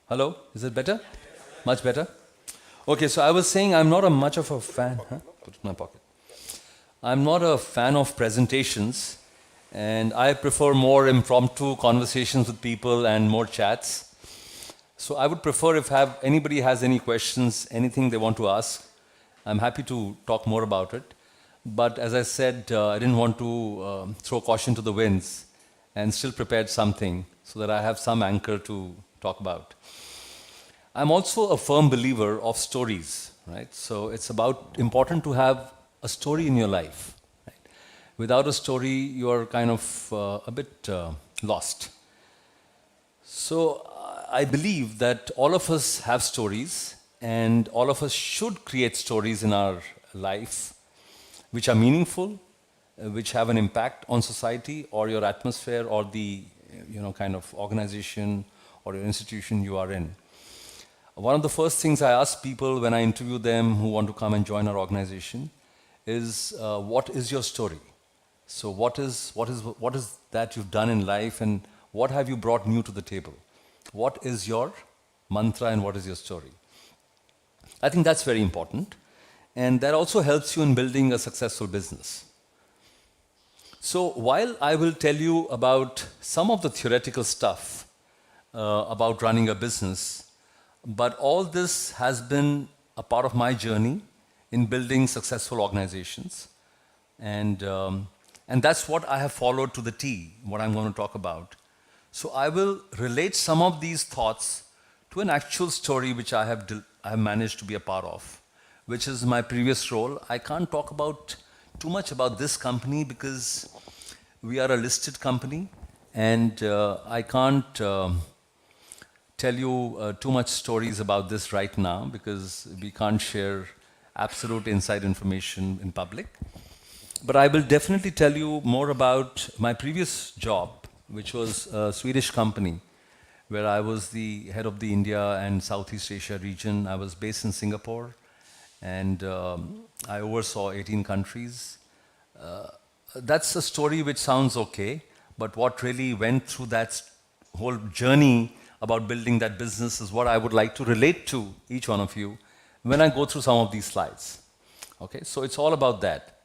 Hello, is it better? Much better? Okay, so I was saying I'm not much of a fan. Put it in my pocket. I'm not a fan of presentations, and I prefer more impromptu conversations with people and more chats. So I would prefer if anybody has any questions, anything they want to ask, I'm happy to talk more about it. But as I said, I didn't want to throw caution to the winds, and still prepared something so that I have some anchor to talk about. I'm also a firm believer of stories, right? So it's important to have a story in your life. Right? Without a story, you are kind of a bit lost. So I believe that all of us have stories, and all of us should create stories in our life which are meaningful, which have an impact on society or your atmosphere or the kind of organization or your institution you are in. One of the first things I ask people when I interview them who want to come and join our organization is, what is your story? So what is that you've done in life, and what have you brought new to the table? What is your mantra and what is your story? I think that's very important, and that also helps you in building a successful business. So while I will tell you about some of the theoretical stuff about running a business, but all this has been a part of my journey in building successful organizations, and that's what I have followed to the T, what I'm going to talk about. So I will relate some of these thoughts to an actual story which I have managed to be a part of, which is my previous role. I can't talk about too much about this company because we are a listed company, and I can't tell you too much stories about this right now because we can't share absolute inside information in public. But I will definitely tell you more about my previous job, which was a Swedish company where I was the head of the India and Southeast Asia region. I was based in Singapore, and I oversaw 18 countries. That's a story which sounds okay, but what really went through that whole journey about building that business is what I would like to relate to each one of you when I go through some of these slides. Okay, so it's all about that.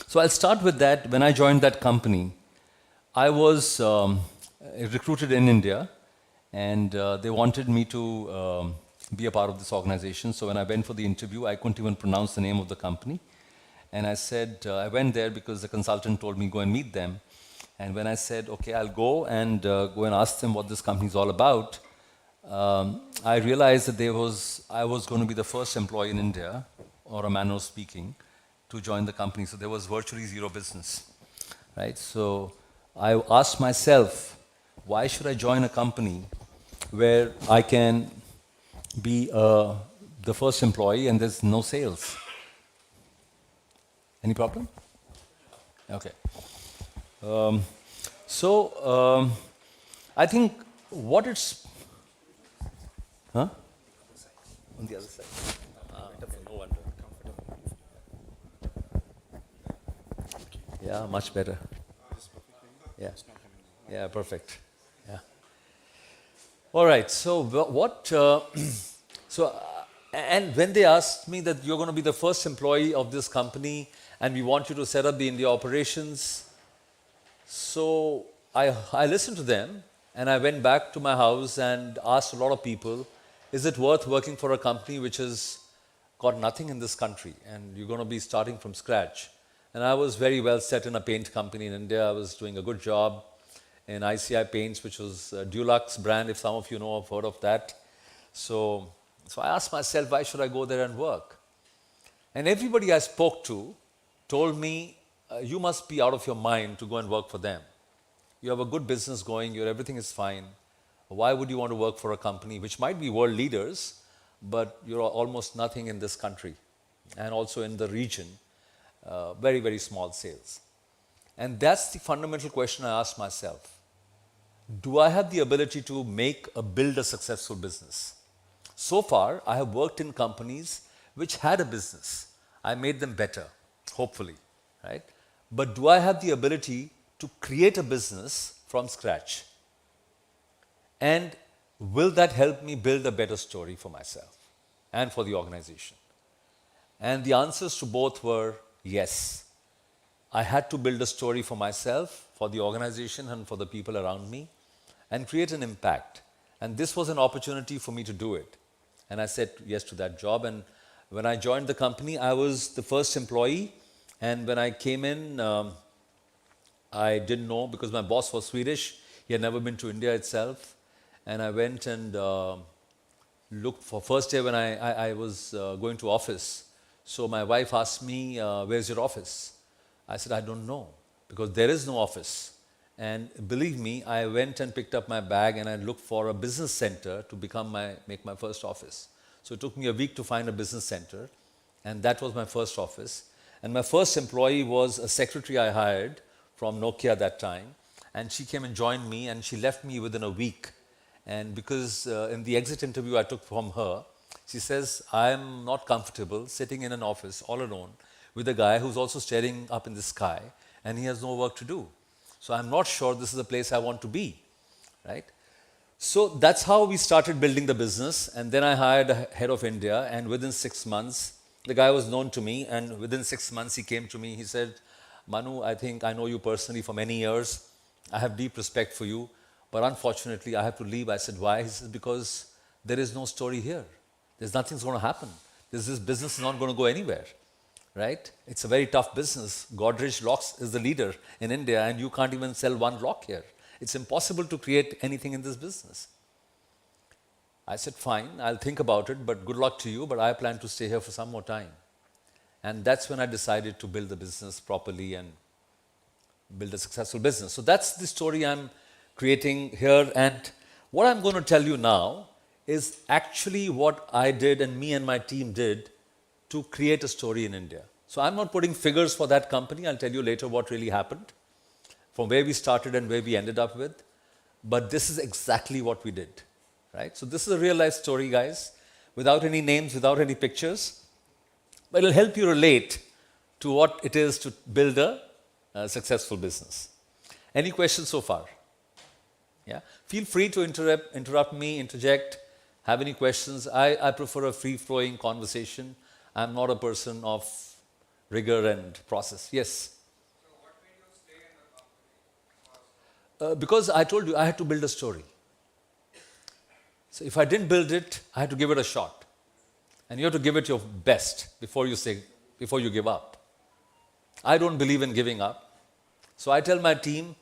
So I'll start with that. When I joined that company, I was recruited in India, and they wanted me to be a part of this organization. So when I went for the interview, I couldn't even pronounce the name of the company. And I said, I went there because the consultant told me go and meet them. And when I said, okay, I'll go and ask them what this company is all about, I realized that I was going to be the first employee in India, or a manner of speaking, to join the company. So there was virtually zero business, right? So I asked myself, why should I join a company where I can be the first employee and there's no sales? Any problem? Okay. I think what it's... Huh? On the other side. No wonder. Yeah, much better. Yeah. Yeah, perfect. Yeah. All right. So what? And when they asked me that you're going to be the first employee of this company and we want you to set up the India operations, so I listened to them, and I went back to my house and asked a lot of people, is it worth working for a company which has got nothing in this country and you're going to be starting from scratch? And I was very well set in a paint company in India. I was doing a good job in ICI Paints, which was a Dulux brand, if some of you know, have heard of that. So I asked myself, why should I go there and work? And everybody I spoke to told me, you must be out of your mind to go and work for them. You have a good business going, everything is fine. Why would you want to work for a company which might be world leaders, but you're almost nothing in this country and also in the region? Very, very small sales. And that's the fundamental question I asked myself. Do I have the ability to build a successful business? So far, I have worked in companies which had a business. I made them better, hopefully, right? But do I have the ability to create a business from scratch? And will that help me build a better story for myself and for the organization? And the answers to both were yes. I had to build a story for myself, for the organization, and for the people around me, and create an impact. And this was an opportunity for me to do it. And I said yes to that job. And when I joined the company, I was the first employee. And when I came in, I didn't know, because my boss was Swedish. He had never been to India itself. And I went and looked for first day when I was going to office. So my wife asked me, where's your office? I said, I don't know, because there is no office. And believe me, I went and picked up my bag and I looked for a business center to make my first office. So it took me a week to find a business center, and that was my first office. And my first employee was a secretary I hired from Nokia that time, and she came and joined me, and she left me within a week. And because in the exit interview I took from her, she says, I'm not comfortable sitting in an office all alone with a guy who's also staring up in the sky and he has no work to do. So I'm not sure this is the place I want to be, right? So that's how we started building the business. And then I hired a head of India, and within 6 months, the guy was known to me, and within 6 months he came to me, he said, Manu, I think I know you personally for many years. I have deep respect for you, but unfortunately I have to leave. I said, why? He said, because there is no story here. There's nothing's going to happen. This business is not going to go anywhere, right? It's a very tough business. Godrej Locks is the leader in India, and you can't even sell one lock here. It's impossible to create anything in this business. I said, fine, I'll think about it, but good luck to you, but I plan to stay here for some more time. And that's when I decided to build the business properly and build a successful business. So that's the story I'm creating here. And what I'm going to tell you now is actually what I did and me and my team did to create a story in India. So I'm not putting figures for that company. I'll tell you later what really happened, from where we started and where we ended up with. But this is exactly what we did, right? So this is a real life story, guys, without any names, without any pictures. But it'll help you relate to what it is to build a successful business. Any questions so far? Yeah. Feel free to interrupt me, interject, have any questions. I prefer a free-flowing conversation. I'm not a person of rigor and process. Yes? So what made you stay in the company? Because I told you I had to build a story. So if I didn't build it, I had to give it a shot. And you have to give it your best before you give up. I don't believe in giving up. So I tell my team,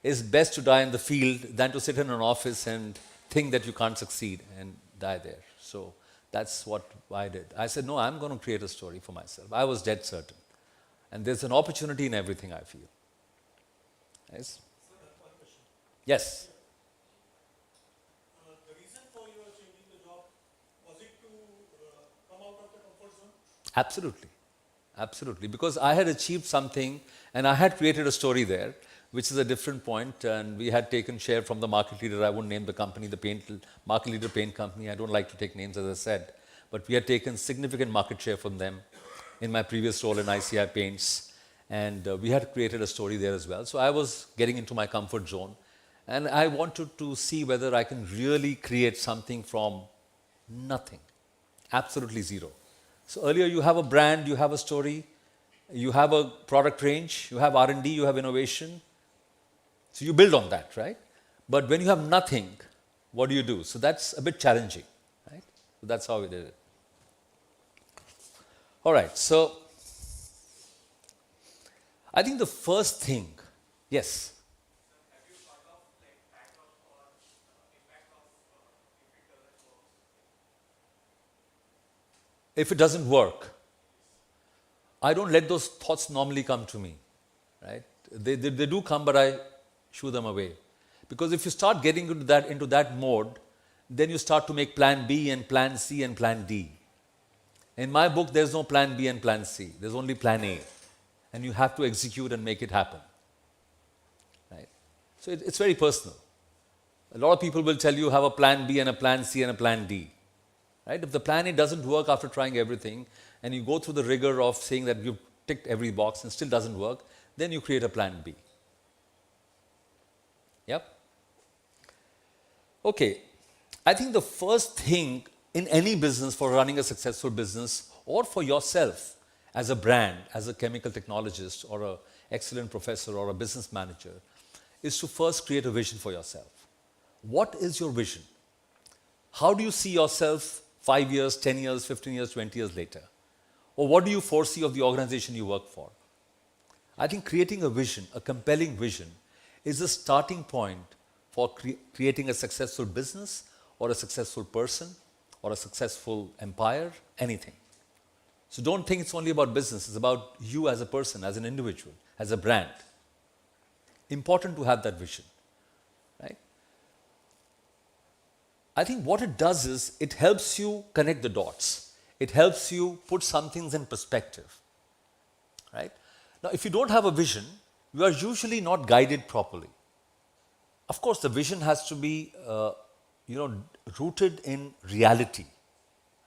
it's best to die in the field than to sit in an office and think that you can't succeed and die there. So that's what I did. I said, no, I'm going to create a story for myself. I was dead certain. And there's an opportunity in everything, I feel. Yes? Yes. The reason for your changing the job, was it to come out of the comfort zone? Absolutely. Absolutely. Because I had achieved something and I had created a story there, which is a different point. And we had taken share from the market leader. I won't name the company, the market leader paint company. I don't like to take names, as I said. But we had taken significant market share from them in my previous role in ICI Paints. And we had created a story there as well. So I was getting into my comfort zone. And I wanted to see whether I can really create something from nothing. Absolutely zero. So earlier you have a brand, you have a story, you have a product range, you have R&D, you have innovation. So you build on that, right? But when you have nothing, what do you do? So that's a bit challenging, right? So that's how we did it. All right, so I think the first thing, yes? If it doesn't work, I don't let those thoughts normally come to me, right? They do come, but I shoo them away. Because if you start getting into that mode, then you start to make plan B and plan C and plan D. In my book, there's no plan B and plan C. There's only plan A. And you have to execute and make it happen, right? So it's very personal. A lot of people will tell you have a plan B and a plan C and a plan D. Right? If the plan A doesn't work after trying everything, and you go through the rigor of saying that you've ticked every box and still doesn't work, then you create a plan B. Yep? Okay. I think the first thing in any business, for running a successful business, or for yourself as a brand, as a chemical technologist, or an excellent professor, or a business manager, is to first create a vision for yourself. What is your vision? How do you see yourself 5 years, 10 years, 15 years, 20 years later? Or what do you foresee of the organization you work for? I think creating a vision, a compelling vision, is the starting point for creating a successful business, or a successful person, or a successful empire, anything. So don't think it's only about business, it's about you as a person, as an individual, as a brand. important to have that vision, right? I think what it does is it helps you connect the dots. It helps you put some things in perspective, right? Now, if you don't have a vision, you are usually not guided properly. Of course, the vision has to be, rooted in reality.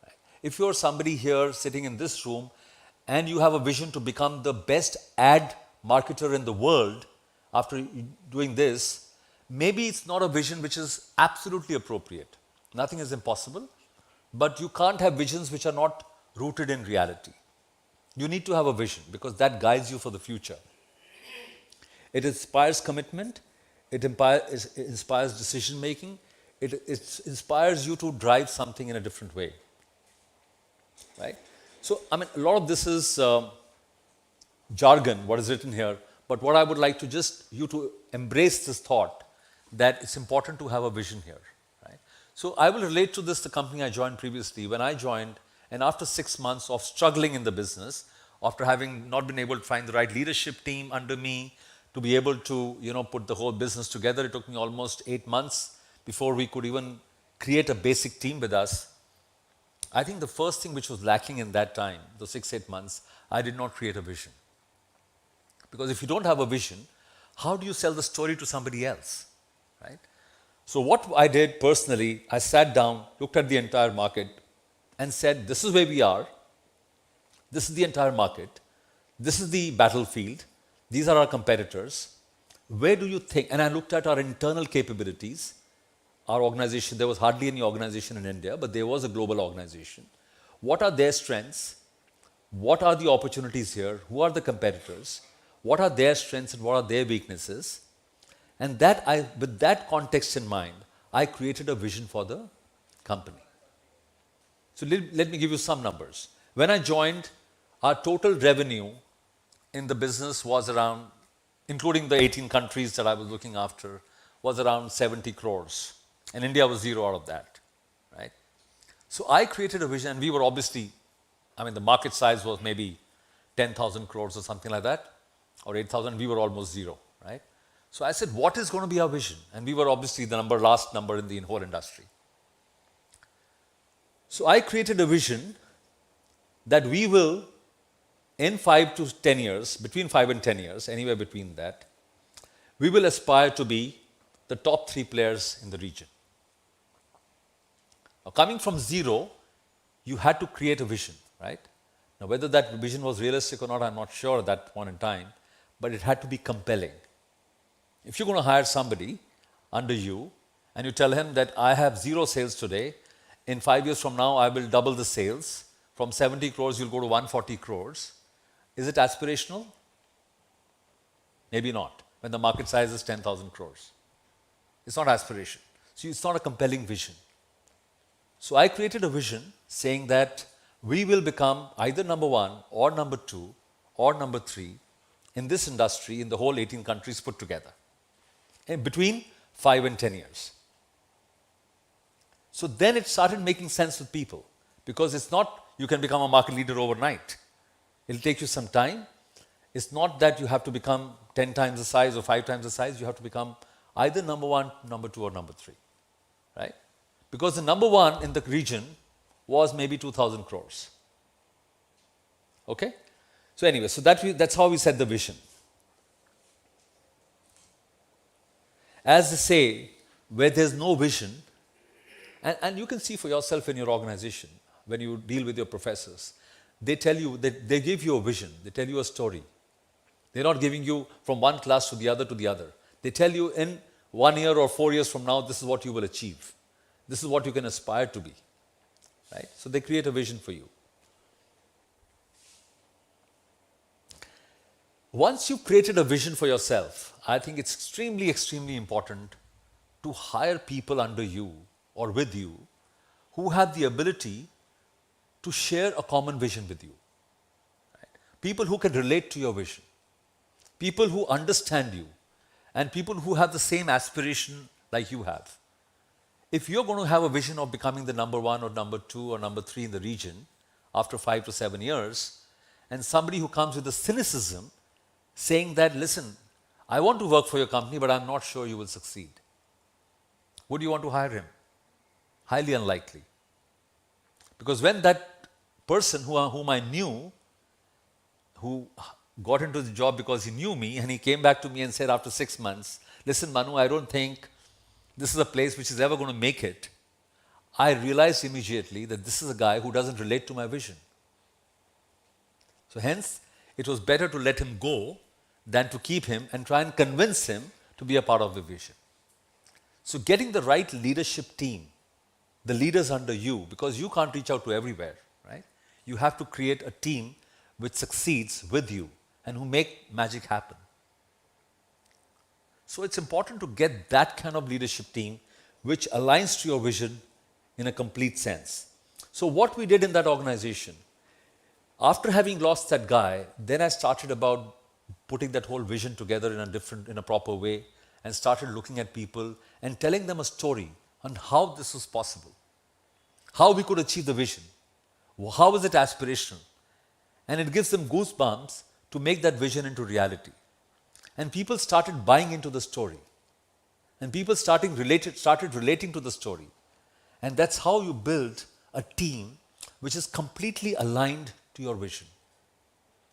Right? If you're somebody here sitting in this room and you have a vision to become the best ad marketer in the world after doing this, maybe it's not a vision which is absolutely appropriate. Nothing is impossible, but you can't have visions which are not rooted in reality. You need to have a vision because that guides you for the future. It inspires commitment, it inspires decision making, it inspires you to drive something in a different way, right? So, I mean, a lot of this is jargon, what is written here, but what I would like to just you to embrace this thought that it's important to have a vision here, right? So, I will relate to this, the company I joined previously. When I joined, and after 6 months of struggling in the business, after having not been able to find the right leadership team under me to be able to, put the whole business together, it took me almost 8 months before we could even create a basic team with us. I think the first thing which was lacking in that time, those 6-8 months, I did not create a vision. Because if you don't have a vision, how do you sell the story to somebody else, right? So what I did personally, I sat down, looked at the entire market and said, this is where we are. This is the entire market. This is the battlefield. These are our competitors. Where do you think, and I looked at our internal capabilities, our organization, there was hardly any organization in India, but there was a global organization. What are their strengths? What are the opportunities here? Who are the competitors? What are their strengths and what are their weaknesses? And with that context in mind, I created a vision for the company. So let me give you some numbers. When I joined, our total revenue in the business was around, including the 18 countries that I was looking after, was around 70 crores. And India was zero out of that, right? So I created a vision, and we were obviously, the market size was maybe 10,000 crores or something like that, or 8,000, we were almost zero, right? So I said, what is going to be our vision? And we were obviously the last number in the whole industry. So I created a vision that we will, in 5 to 10 years, between 5 and 10 years, anywhere between that, we will aspire to be the top 3 players in the region. Now, coming from zero, you had to create a vision, right? Now, whether that vision was realistic or not, I'm not sure at that point in time, but it had to be compelling. If you're going to hire somebody under you and you tell him that I have 0 sales today, in 5 years from now, I will double the sales. From 70 crores, you'll go to 140 crores. Is it aspirational? Maybe not, when the market size is 10,000 crores. It's not aspiration. So it's not a compelling vision. So I created a vision saying that we will become either number 1 or number 2 or number 3 in this industry in the whole 18 countries put together in between 5 and 10 years. So then it started making sense with people because it's not you can become a market leader overnight. It'll take you some time. It's not that you have to become 10 times the size or 5 times the size. You have to become either number 1, number 2 or number 3, right? Because the number 1 in the region was maybe 2,000 crores. Okay? So anyway, so that's how we set the vision. As they say, where there's no vision, and you can see for yourself in your organization, when you deal with your professors, they tell you, they give you a vision, they tell you a story. They're not giving you from one class to the other. They tell you in 1 year or 4 years from now, this is what you will achieve. This is what you can aspire to be, right? So they create a vision for you. Once you've created a vision for yourself, I think it's extremely, extremely important to hire people under you or with you who have the ability to share a common vision with you. Right? People who can relate to your vision, people who understand you, and people who have the same aspiration like you have. If you're going to have a vision of becoming the number 1 or number 2 or number 3 in the region after 5 to 7 years, and somebody who comes with a cynicism saying that, listen, I want to work for your company, but I'm not sure you will succeed. Would you want to hire him? Highly unlikely. Because when that person whom I knew, who got into the job because he knew me, and he came back to me and said after 6 months, listen Manu, I don't think this is a place which is ever going to make it. I realized immediately that this is a guy who doesn't relate to my vision. So hence, it was better to let him go than to keep him and try and convince him to be a part of the vision. So getting the right leadership team, the leaders under you, because you can't reach out to everywhere, right? You have to create a team which succeeds with you and who make magic happen. So it's important to get that kind of leadership team which aligns to your vision in a complete sense. So what we did in that organization, after having lost that guy, then I started about putting that whole vision together in a proper way, and started looking at people and telling them a story on how this was possible, how we could achieve the vision, how is it aspirational, and it gives them goosebumps to make that vision into reality. And people started buying into the story, and people started relating to the story, and that's how you build a team which is completely aligned to your vision,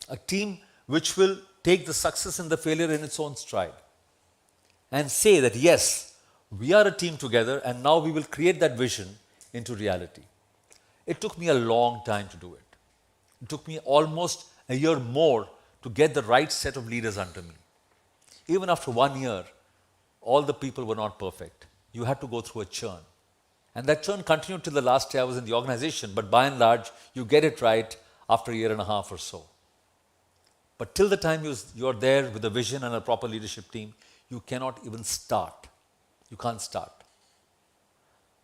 a team which will take the success and the failure in its own stride and say that yes, we are a team together and now we will create that vision into reality. It took me a long time to do it. It took me almost a year more to get the right set of leaders under me. Even after 1 year, all the people were not perfect. You had to go through a churn. And that churn continued till the last day I was in the organization, but by and large, you get it right after a year and a half or so. But till the time you're there with a vision and a proper leadership team, you cannot even start. You can't start.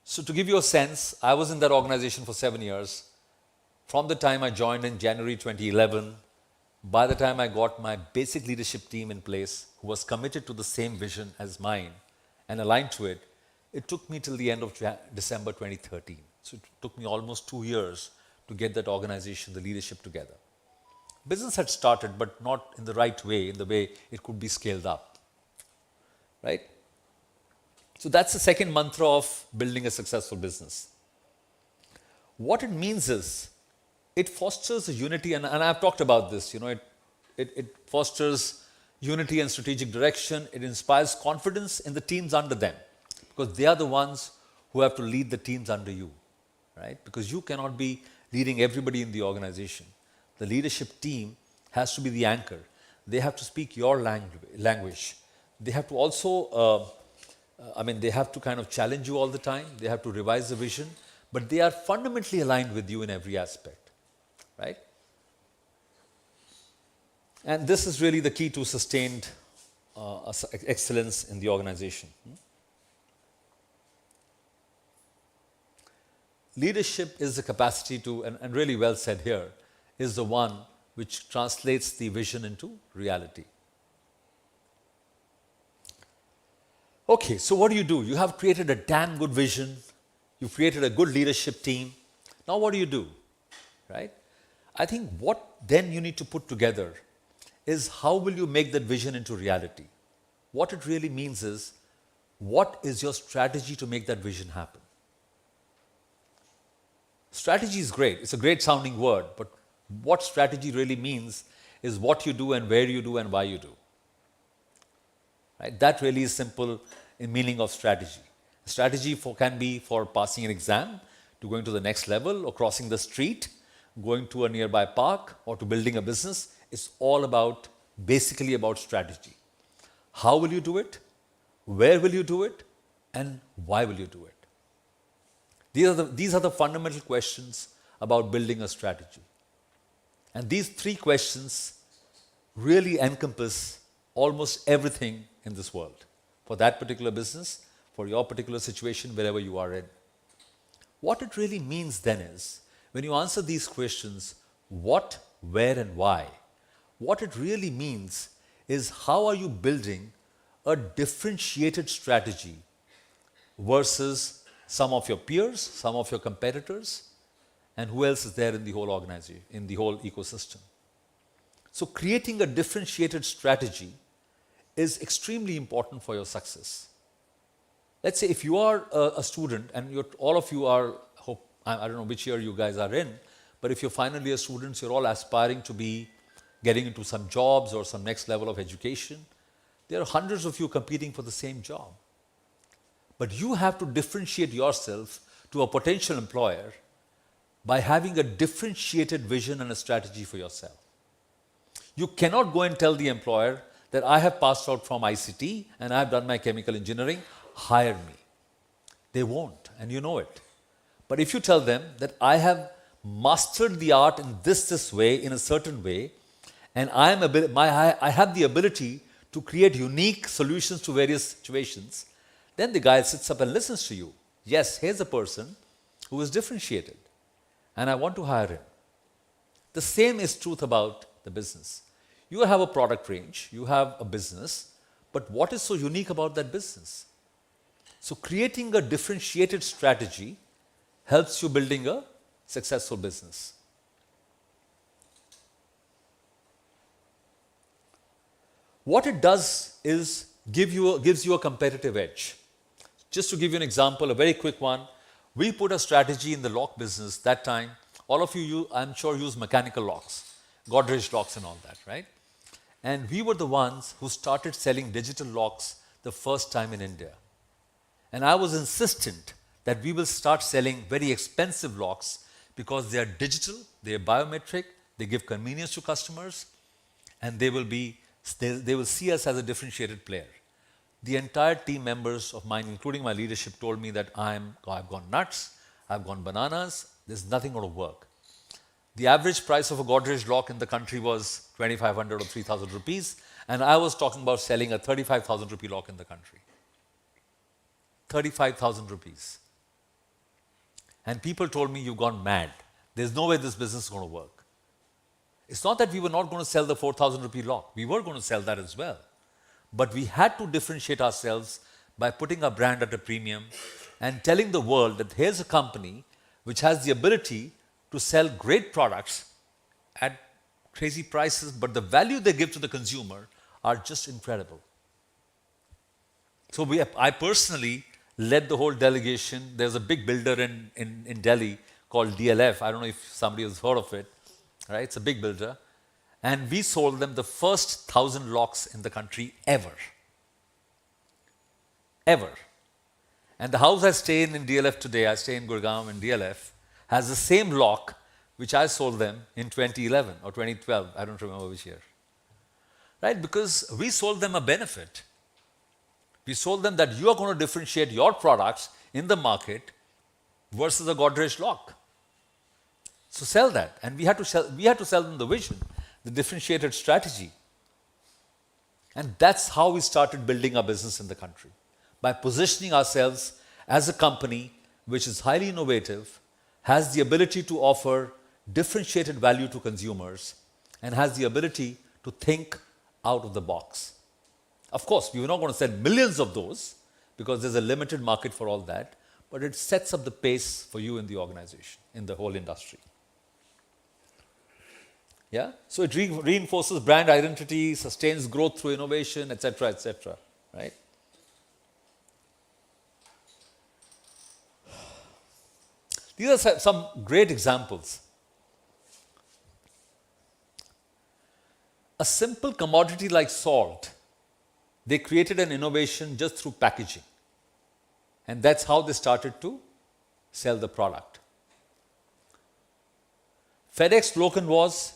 So to give you a sense, I was in that organization for 7 years. From the time I joined in January 2011, by the time I got my basic leadership team in place, who was committed to the same vision as mine and aligned to it, it took me till the end of December 2013. So it took me almost 2 years to get that organization, the leadership together. Business had started, but not in the right way, in the way it could be scaled up. Right? So that's the second mantra of building a successful business. What it means is, it fosters a unity, and I've talked about this, it fosters unity and strategic direction. It inspires confidence in the teams under them, because they are the ones who have to lead the teams under you, right? Because you cannot be leading everybody in the organization. The leadership team has to be the anchor. They have to speak your language. They have to also, they have to kind of challenge you all the time. They have to revise the vision, but they are fundamentally aligned with you in every aspect, right? And this is really the key to sustained excellence in the organization. Leadership is the capacity to, and really well said here, is the one which translates the vision into reality. Okay, so what do? You have created a damn good vision. You've created a good leadership team. Now what do? Right? I think what then you need to put together is how will you make that vision into reality? What it really means is, what is your strategy to make that vision happen? Strategy is great. It's a great sounding word, but what strategy really means is what you do and where you do and why you do. Right? That really is simple in meaning of strategy. Strategy can be for passing an exam, to going to the next level, or crossing the street, going to a nearby park, or to building a business. It's all basically about strategy. How will you do it? Where will you do it? And why will you do it? These are the fundamental questions about building a strategy. And these three questions really encompass almost everything in this world, for that particular business, for your particular situation, wherever you are in. What it really means then is, when you answer these questions, what, where, and why, what it really means is, how are you building a differentiated strategy versus some of your peers, some of your competitors, and who else is there in the whole organization, in the whole ecosystem. So creating a differentiated strategy is extremely important for your success. Let's say if you are a student and all of you are, I don't know which year you guys are in, but if you're final year students, you're all aspiring to be getting into some jobs or some next level of education. There are hundreds of you competing for the same job. But you have to differentiate yourself to a potential employer by having a differentiated vision and a strategy for yourself. You cannot go and tell the employer that I have passed out from ICT and I have done my chemical engineering, hire me. They won't, and you know it. But if you tell them that I have mastered the art in this way, in a certain way, and I have the ability to create unique solutions to various situations, then the guy sits up and listens to you. Yes, here's a person who is differentiated, and I want to hire him. The same is truth about the business. You have a product range, you have a business, but what is so unique about that business? So creating a differentiated strategy helps you building a successful business. What it does is gives you a competitive edge. Just to give you an example, a very quick one, we put a strategy in the lock business that time. All of you, I'm sure, use mechanical locks, Godrej locks and all that, right? And we were the ones who started selling digital locks the first time in India. And I was insistent that we will start selling very expensive locks because they are digital, they are biometric, they give convenience to customers, and they will see us as a differentiated player. The entire team members of mine, including my leadership, told me that I've gone nuts, I've gone bananas, there's nothing going to work. The average price of a Godrej lock in the country was 2,500 or 3,000 rupees, and I was talking about selling a 35,000 rupee lock in the country. 35,000 rupees. And people told me, you've gone mad. There's no way this business is going to work. It's not that we were not going to sell the 4,000 rupee lock. We were going to sell that as well. But we had to differentiate ourselves by putting our brand at a premium and telling the world that here's a company which has the ability to sell great products at crazy prices, but the value they give to the consumer are just incredible. So I personally led the whole delegation. There's a big builder in Delhi called DLF. I don't know if somebody has heard of it. Right? It's a big builder. And we sold them the first 1,000 locks in the country ever. Ever. And the house I stay in DLF today, I stay in Gurgaon in DLF, has the same lock which I sold them in 2011 or 2012. I don't remember which year. Right? Because we sold them a benefit. We sold them that you are going to differentiate your products in the market versus a Godrej lock. So sell that. And we had to sell them the vision, the differentiated strategy. And that's how we started building our business in the country. By positioning ourselves as a company which is highly innovative, has the ability to offer differentiated value to consumers, and has the ability to think out of the box. Of course, we were not going to sell millions of those because there's a limited market for all that, but it sets up the pace for you in the organization, in the whole industry. Yeah? So it reinforces brand identity, sustains growth through innovation, etc., right? These are some great examples. A simple commodity like salt, they created an innovation just through packaging. And that's how they started to sell the product. FedEx slogan was,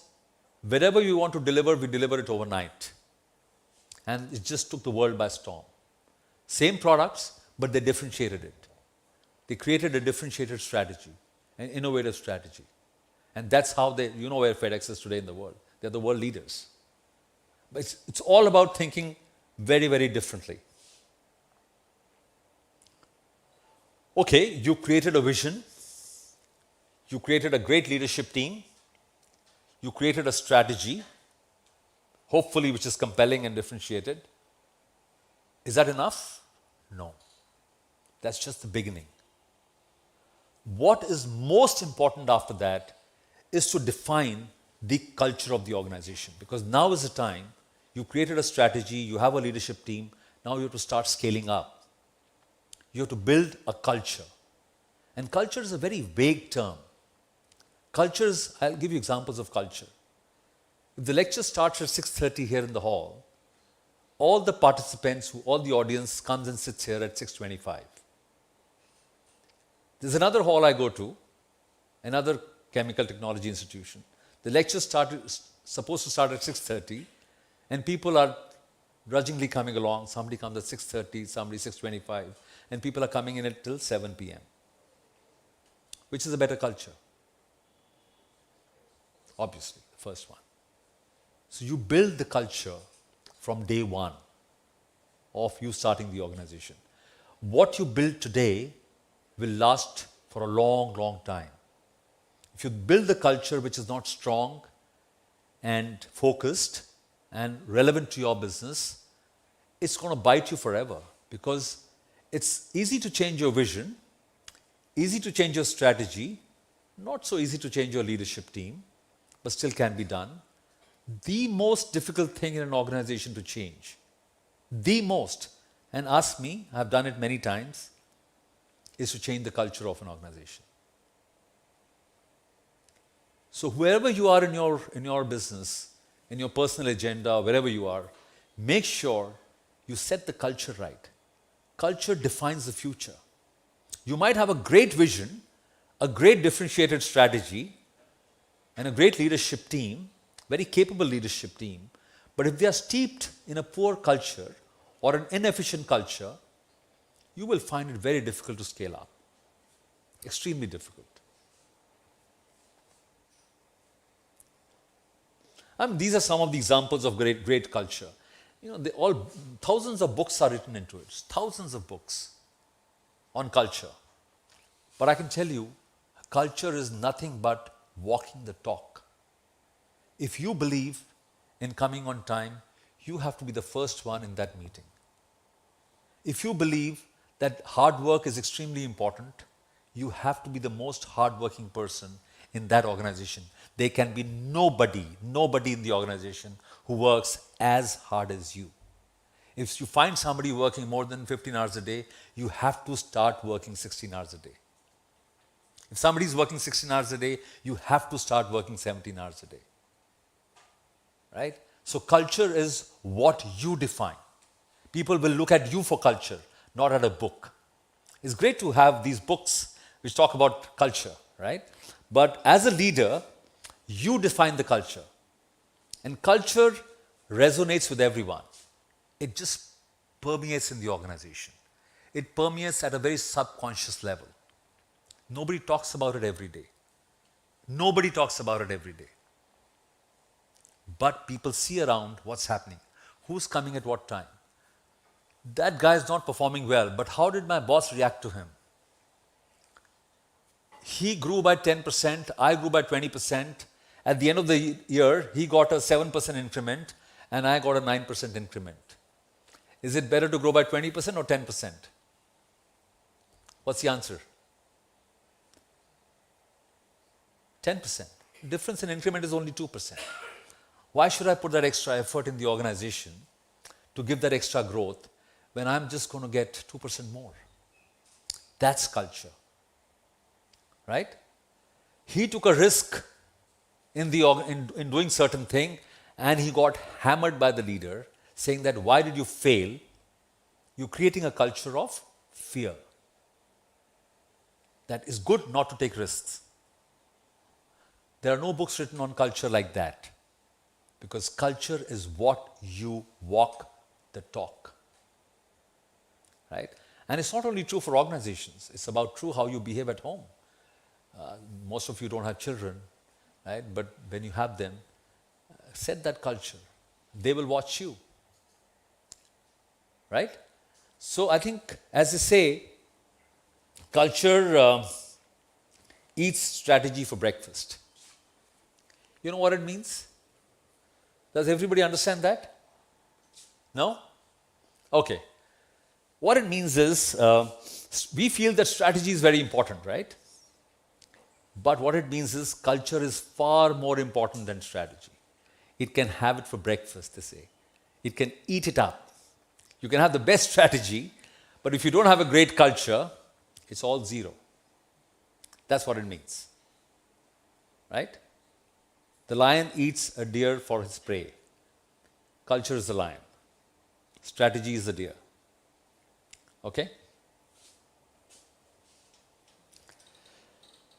wherever you want to deliver, we deliver it overnight. And it just took the world by storm. Same products, but they differentiated it. They created a differentiated strategy, an innovative strategy. And that's how you know where FedEx is today in the world. They're the world leaders. But it's all about thinking very, very differently. Okay, you created a vision. You created a great leadership team. You created a strategy, hopefully which is compelling and differentiated. Is that enough? No. That's just the beginning. What is most important after that is to define the culture of the organization, because now is the time You created a strategy, you have a leadership team, now you have to start scaling up. You have to build a culture. And culture is a very vague term. Cultures, I'll give you examples of culture. If the lecture starts at 6:30 here in the hall, all the participants, all the audience comes and sits here at 6:25. There's another hall I go to, another chemical technology institution. The lecture supposed to start at 6:30, and people are grudgingly coming along. Somebody comes at 6:30, somebody 6:25, and people are coming in until 7 p.m. Which is a better culture? Obviously, the first one. So you build the culture from day one of you starting the organization. What you build today will last for a long, long time. If you build the culture which is not strong and focused and relevant to your business, it's going to bite you forever, because it's easy to change your vision, easy to change your strategy, not so easy to change your leadership team, but still can be done. The most difficult thing in an organization to change, the most, and ask me, I've done it many times, is to change the culture of an organization. So wherever you are in your business, in your personal agenda, wherever you are, make sure you set the culture right. Culture defines the future. You might have a great vision, a great differentiated strategy, and a great leadership team, very capable leadership team, but if they are steeped in a poor culture or an inefficient culture, you will find it very difficult to scale up. Extremely difficult. These are some of the examples of great culture. Thousands of books are written into it, thousands of books on culture. But I can tell you, culture is nothing but walking the talk. If you believe in coming on time, you have to be the first one in that meeting. If you believe that hard work is extremely important, you have to be the most hardworking person in that organization. There can be nobody in the organization who works as hard as you. If you find somebody working more than 15 hours a day, you have to start working 16 hours a day. If somebody is working 16 hours a day, you have to start working 17 hours a day. Right? So culture is what you define. People will look at you for culture, not at a book. It's great to have these books which talk about culture, right? But as a leader, you define the culture. And culture resonates with everyone. It just permeates in the organization. It permeates at a very subconscious level. Nobody talks about it every day. Nobody talks about it every day. But people see around what's happening. Who's coming at what time? That guy is not performing well, but how did my boss react to him? He grew by 10%, I grew by 20%. At the end of the year, he got a 7% increment and I got a 9% increment. Is it better to grow by 20% or 10%? What's the answer? 10%. The difference in increment is only 2%. Why should I put that extra effort in the organization to give that extra growth when I'm just going to get 2% more? That's culture. Right? He took a risk in doing certain thing, and he got hammered by the leader saying that, why did you fail? You're creating a culture of fear. That is good not to take risks. There are no books written on culture like that, because culture is what you walk the talk. Right? And it's not only true for organizations, it's about true how you behave at home. Most of you don't have children, right? But when you have them, set that culture. They will watch you. Right? So I think, as they say, culture eats strategy for breakfast. You know what it means? Does everybody understand that? No? Okay. What it means is, we feel that strategy is very important, right? But what it means is, culture is far more important than strategy. It can have it for breakfast, they say. it can eat it up. You can have the best strategy, but if you don't have a great culture, it's all zero. That's what it means. Right? The lion eats a deer for his prey. Culture is the lion. Strategy is the deer. Okay?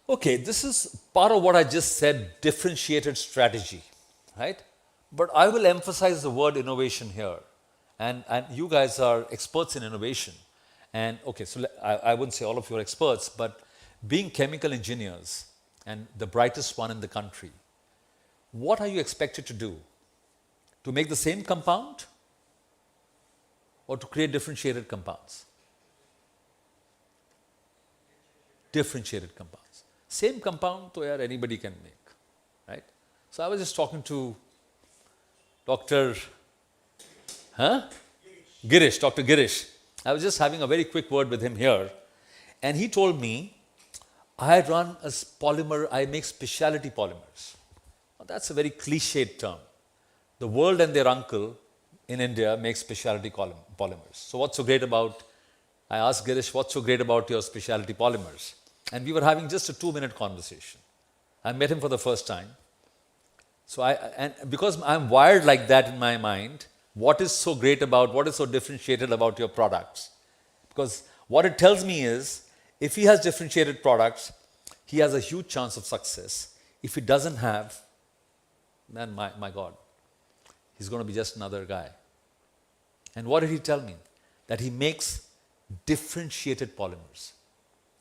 Okay, this is part of what I just said, differentiated strategy, right? But I will emphasize the word innovation here. And you guys are experts in innovation. And okay, so I wouldn't say all of you are experts, but being chemical engineers and the brightest one in the country, what are you expected to do? To make the same compound or to create differentiated compounds? Differentiated compounds. Same compound, so yeah, anybody can make, right? So I was just talking to Dr. Girish, Dr. Girish. I was just having a very quick word with him here, and he told me, I run a polymer, I make specialty polymers. Well, that's a very cliched term. The world and their uncle in India make specialty polymers. So what's so great about, I asked Girish, what's so great about your specialty polymers? And we were having just a 2-minute conversation. I met him for the first time. So and because I'm wired like that in my mind, what is so great about, what is so differentiated about your products? Because what it tells me is, if he has differentiated products, he has a huge chance of success. If he doesn't have, then my God, he's going to be just another guy. And what did he tell me? That he makes differentiated polymers.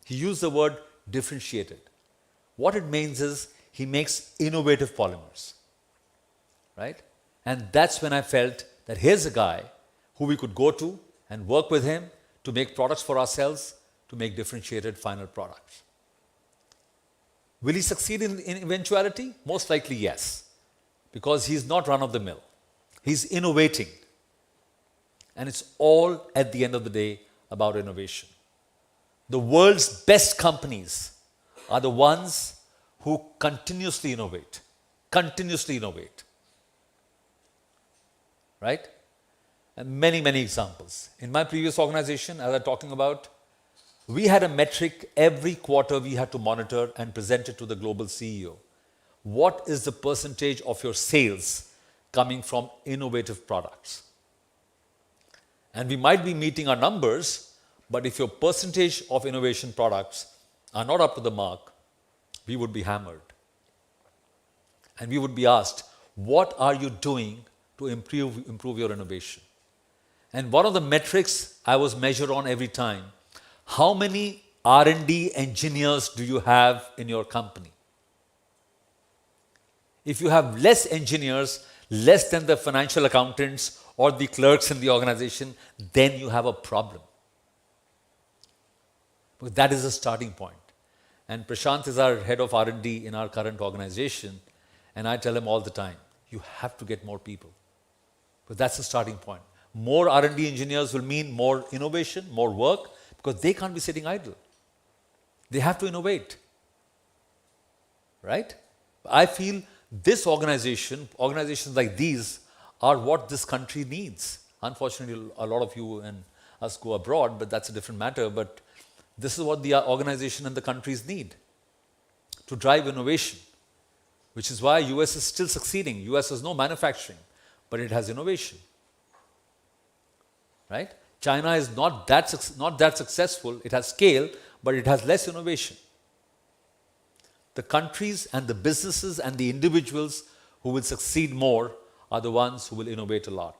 He used the word differentiated. What it means is he makes innovative polymers, right? And that's when I felt that here's a guy who we could go to and work with him to make products for ourselves, to make differentiated final products. Will he succeed in eventuality? Most likely yes, because he's not run of the mill. He's innovating. And it's all, at the end of the day, about innovation. The world's best companies are the ones who continuously innovate. Continuously innovate. Right? And many, many examples. In my previous organization, as I'm talking about, we had a metric every quarter we had to monitor and present it to the global CEO. What is the percentage of your sales coming from innovative products? And we might be meeting our numbers, but if your percentage of innovation products are not up to the mark, we would be hammered. And we would be asked, what are you doing to improve your innovation? And one of the metrics I was measured on every time, how many R&D engineers do you have in your company? If you have less engineers, less than the financial accountants or the clerks in the organization, then you have a problem. But that is a starting point. And Prashant is our head of R&D in our current organization, and I tell him all the time, you have to get more people. But that's the starting point. More R&D engineers will mean more innovation, more work, because they can't be sitting idle. They have to innovate. Right? I feel this organization, organizations like these, are what this country needs. Unfortunately, a lot of you and us go abroad, but that's a different matter. But this is what the organization and the countries need to drive innovation, which is why US is still succeeding. US has no manufacturing, but it has innovation. Right? China is not that successful. It has scale, but it has less innovation. The countries and the businesses and the individuals who will succeed more are the ones who will innovate a lot.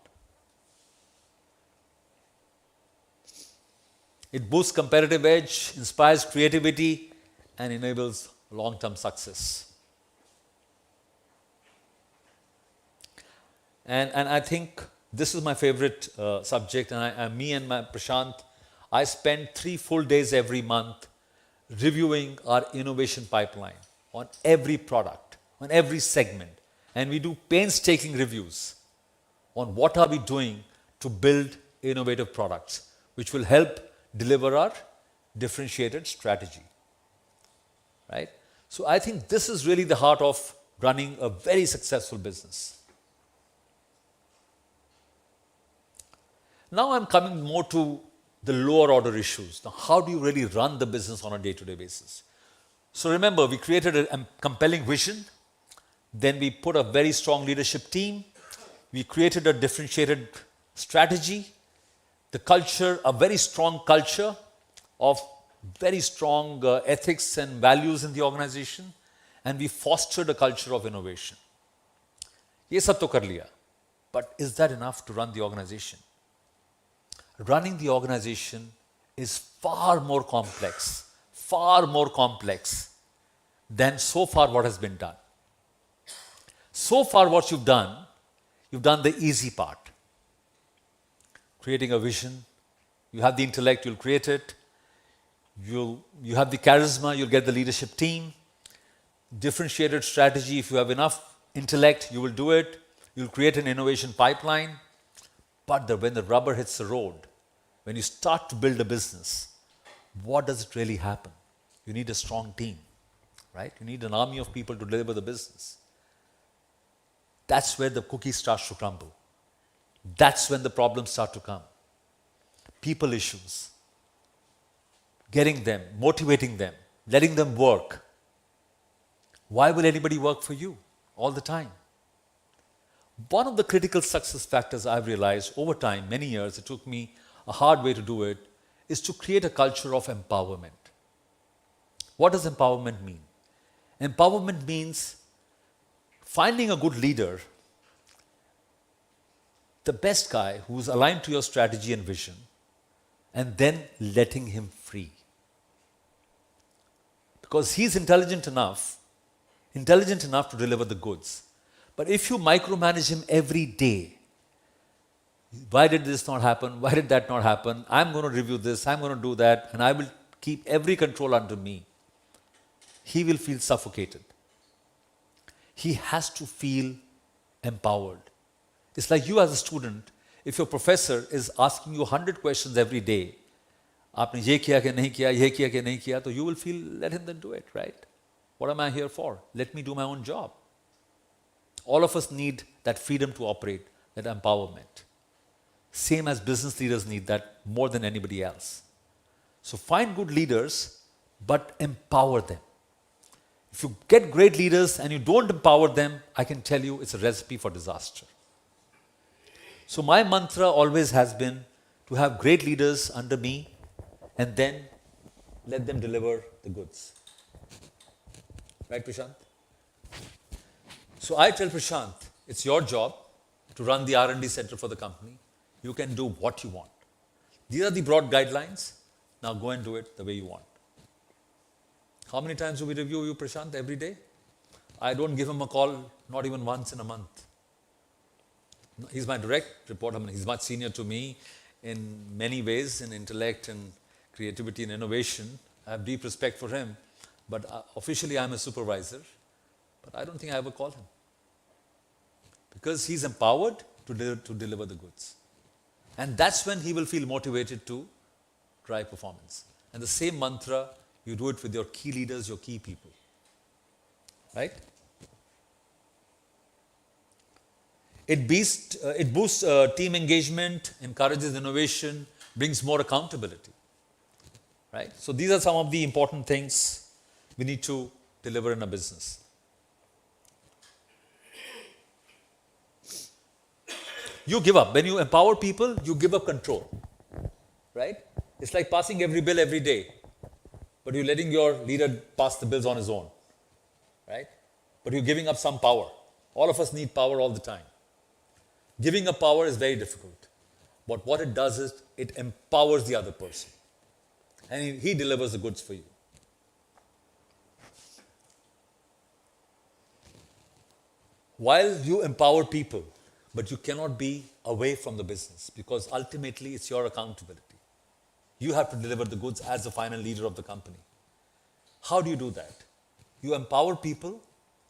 It boosts competitive edge, inspires creativity, and enables long-term success. And I think this is my favorite subject, and me and my Prashant, I spend 3 full days every month reviewing our innovation pipeline on every product, on every segment. And we do painstaking reviews on what are we doing to build innovative products, which will help deliver our differentiated strategy. Right? So I think this is really the heart of running a very successful business. Now I'm coming more to the lower order issues. Now, how do you really run the business on a day-to-day basis? So remember, we created a compelling vision. Then we put a very strong leadership team. We created a differentiated strategy. The culture, a very strong culture of very strong ethics and values in the organization. And we fostered a culture of innovation. ये सब तो कर लिया. But is that enough to run the organization? Running the organization is far more complex than so far what has been done. So far what you've done the easy part. Creating a vision, you have the intellect, you'll create it. You have the charisma, you'll get the leadership team. Differentiated strategy, if you have enough intellect, you will do it. You'll create an innovation pipeline. But when the rubber hits the road, when you start to build a business, what does it really happen? You need a strong team, right? You need an army of people to deliver the business. That's where the cookie starts to crumble. That's when the problems start to come. People issues. Getting them, motivating them, letting them work. Why will anybody work for you all the time? One of the critical success factors I've realized over time, many years, it took me a hard way to do it, is to create a culture of empowerment. What does empowerment mean? Empowerment means finding a good leader, the best guy who's aligned to your strategy and vision, and then letting him free. Because he's intelligent enough to deliver the goods. But if you micromanage him every day, why did this not happen? Why did that not happen? I'm going to review this, I'm going to do that, and I will keep every control under me. He will feel suffocated. He has to feel empowered. It's like you as a student, if your professor is asking you 100 questions every day, आपने ये किया कि नहीं किया, ये किया कि नहीं किया, तो you will feel, let him then do it, right? What am I here for? Let me do my own job. All of us need that freedom to operate, that empowerment. Same as business leaders need that more than anybody else. So find good leaders, but empower them. If you get great leaders and you don't empower them, I can tell you it's a recipe for disaster. So my mantra always has been to have great leaders under me and then let them deliver the goods. Right, Prashant? So I tell Prashant, it's your job to run the R&D center for the company. You can do what you want. These are the broad guidelines. Now go and do it the way you want. How many times do we review you, Prashant, every day? I don't give him a call, not even once in a month. He's my direct reporter. I mean, he's much senior to me in many ways, in intellect and creativity and innovation. I have deep respect for him. But officially, I'm a supervisor. But I don't think I ever call him. Because he's empowered to deliver the goods. And that's when he will feel motivated to drive performance. And the same mantra, you do it with your key leaders, your key people. Right? It boosts team engagement, encourages innovation, brings more accountability. Right? So these are some of the important things we need to deliver in a business. You give up. When you empower people, you give up control. Right? It's like passing every bill every day. But you're letting your leader pass the bills on his own. Right? But you're giving up some power. All of us need power all the time. Giving up power is very difficult. But what it does is, it empowers the other person. And he delivers the goods for you. While you empower people, but you cannot be away from the business, because ultimately it's your accountability. You have to deliver the goods as the final leader of the company. How do you do that? You empower people,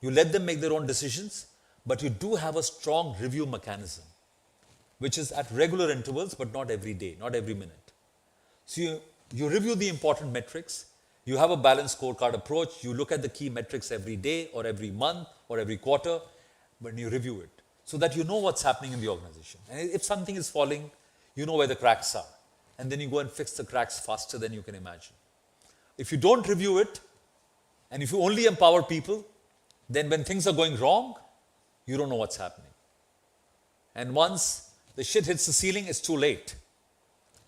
you let them make their own decisions, but you do have a strong review mechanism, which is at regular intervals, but not every day, not every minute. So you review the important metrics, you have a balanced scorecard approach, you look at the key metrics every day or every month or every quarter, but you review it so that you know what's happening in the organization. And if something is falling, you know where the cracks are. And then you go and fix the cracks faster than you can imagine. If you don't review it, and if you only empower people, then when things are going wrong, you don't know what's happening. And once the shit hits the ceiling, it's too late.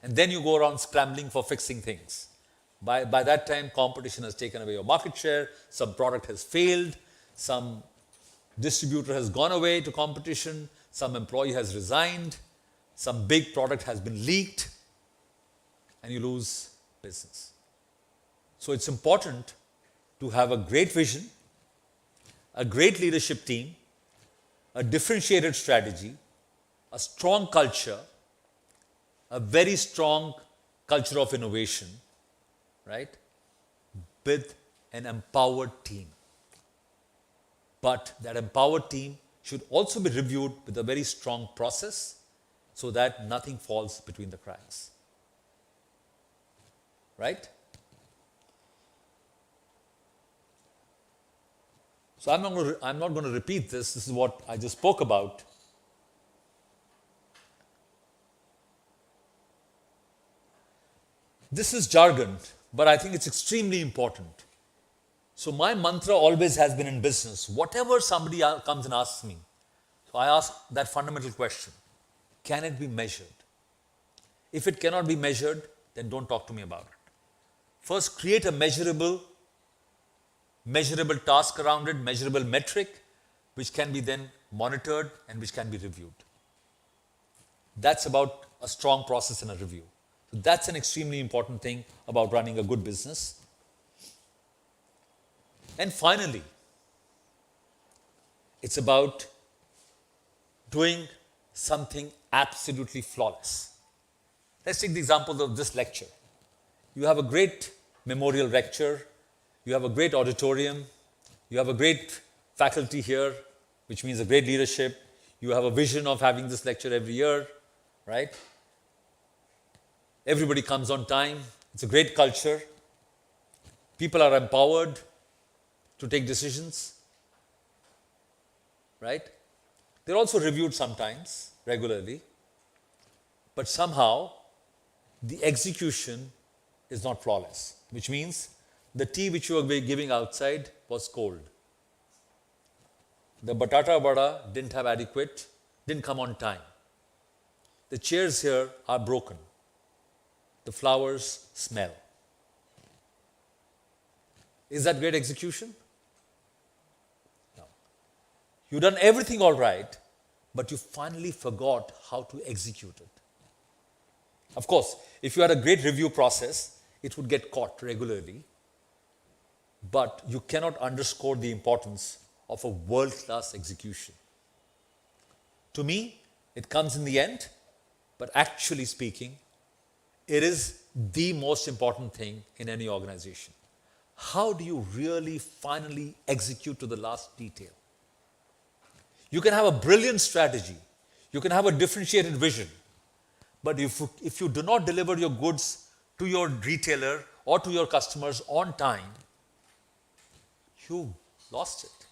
And then you go around scrambling for fixing things. By that time, competition has taken away your market share, some product has failed, some distributor has gone away to competition, some employee has resigned, some big product has been leaked, and you lose business. So it's important to have a great vision, a great leadership team, a differentiated strategy, a strong culture, a very strong culture of innovation, right, with an empowered team. But that empowered team should also be reviewed with a very strong process so that nothing falls between the cracks. Right? So I'm not going to repeat this. This is what I just spoke about. This is jargon, but I think it's extremely important. So my mantra always has been in business, whatever somebody comes and asks me, so I ask that fundamental question, can it be measured? If it cannot be measured, then don't talk to me about it. First, create a measurable task around it, measurable metric, which can be then monitored and which can be reviewed. That's about a strong process and a review. So that's an extremely important thing about running a good business. And finally, it's about doing something absolutely flawless. Let's take the example of this lecture. You have a great memorial lecture, you have a great auditorium, you have a great faculty here, which means a great leadership, you have a vision of having this lecture every year, right? Everybody comes on time, it's a great culture, people are empowered to take decisions, right? They're also reviewed sometimes, regularly, but somehow the execution is not flawless, which means the tea which you were giving outside was cold. The batata vada didn't come on time. The chairs here are broken. The flowers smell. Is that great execution? No. You've done everything all right, but you finally forgot how to execute it. Of course, if you had a great review process, it would get caught regularly, but you cannot underscore the importance of a world-class execution. To me, it comes in the end, but actually speaking, it is the most important thing in any organization. How do you really finally execute to the last detail? You can have a brilliant strategy, you can have a differentiated vision, but if you do not deliver your goods to your retailer or to your customers on time, you lost it.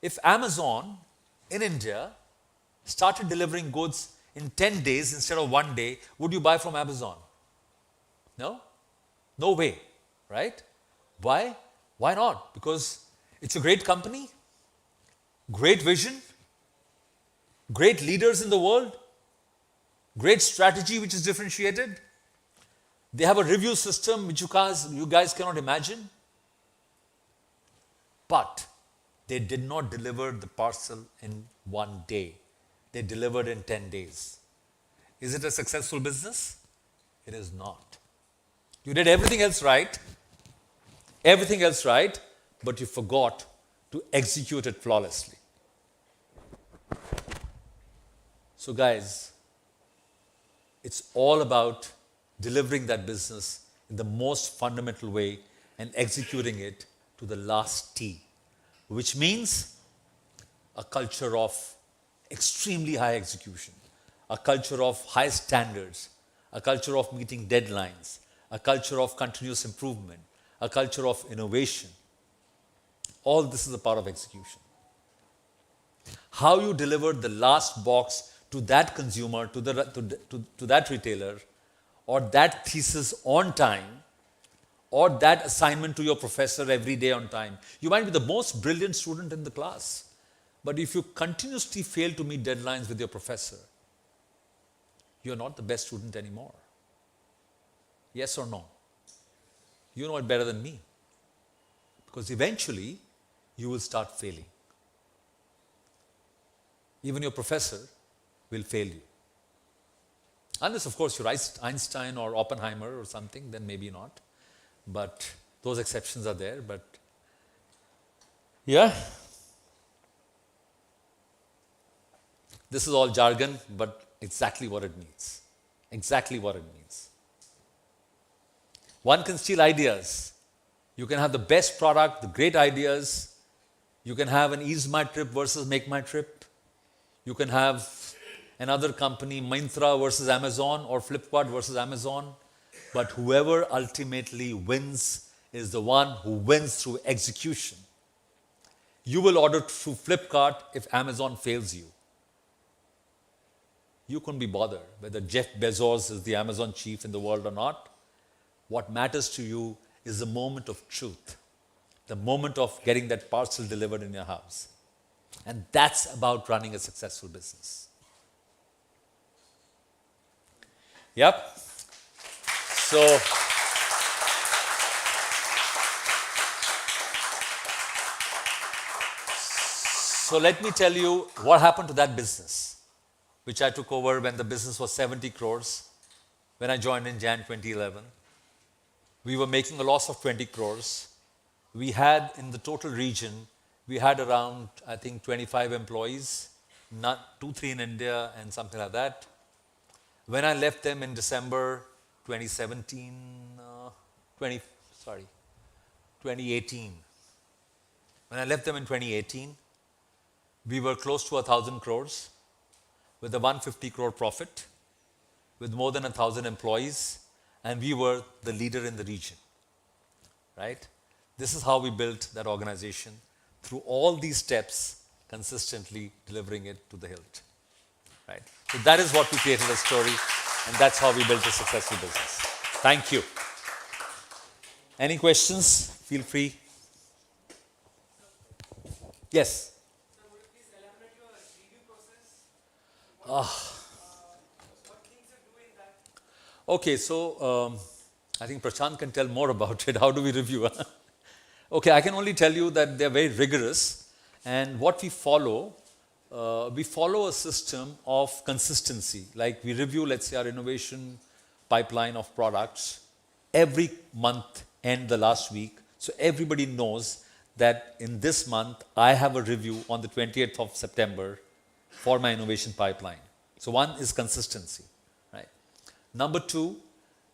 If Amazon in India started delivering goods in 10 days instead of 1 day, would you buy from Amazon? No? No way, right? Why? Why not? Because it's a great company, great vision, great leaders in the world, great strategy which is differentiated. They have a review system which you guys cannot imagine. But they did not deliver the parcel in 1 day. They delivered in 10 days. Is it a successful business? It is not. You did everything else right, but you forgot to execute it flawlessly. So guys, it's all about delivering that business in the most fundamental way and executing it to the last T, which means a culture of extremely high execution, a culture of high standards, a culture of meeting deadlines, a culture of continuous improvement, a culture of innovation. All this is a part of execution. How you deliver the last box to that consumer, to that retailer, or that thesis on time, or that assignment to your professor every day on time. You might be the most brilliant student in the class, but if you continuously fail to meet deadlines with your professor, you're not the best student anymore. Yes or no? You know it better than me. Because eventually, you will start failing. Even your professor will fail you. Unless, of course, you're Einstein or Oppenheimer or something, then maybe not. But those exceptions are there. But yeah, this is all jargon, but exactly what it means. Exactly what it means. One can steal ideas. You can have the best product, the great ideas. You can have an ease my trip versus make my trip. You can have another company, Myntra versus Amazon, or Flipkart versus Amazon. But whoever ultimately wins is the one who wins through execution. You will order through Flipkart if Amazon fails you. You couldn't be bothered whether Jeff Bezos is the Amazon chief in the world or not. What matters to you is the moment of truth, the moment of getting that parcel delivered in your house. And that's about running a successful business. Yep. So let me tell you what happened to that business, which I took over when the business was 70 crores, when I joined in Jan 2011. We were making a loss of 20 crores. We had, in the total region, we had around, I think, 25 employees, 2-3 in India and something like that. When I left them in December 2018, when I left them in 2018, we were close to 1,000 crores with a 150 crore profit, with more than 1,000 employees, and we were the leader in the region, right? This is how we built that organization, through all these steps, consistently delivering it to the hilt, right? So that is what we created a story, and that's how we built a successful business. Thank you. Any questions? Feel free. Yes? Sir, would you please elaborate your review process? What things you do in that? Okay, so I think Prashant can tell more about it. How do we review? Okay, I can only tell you that they're very rigorous, and what we follow a system of consistency. Like we review, let's say, our innovation pipeline of products every month and the last week. So everybody knows that in this month, I have a review on the 28th of September for my innovation pipeline. So one is consistency, right? Number two,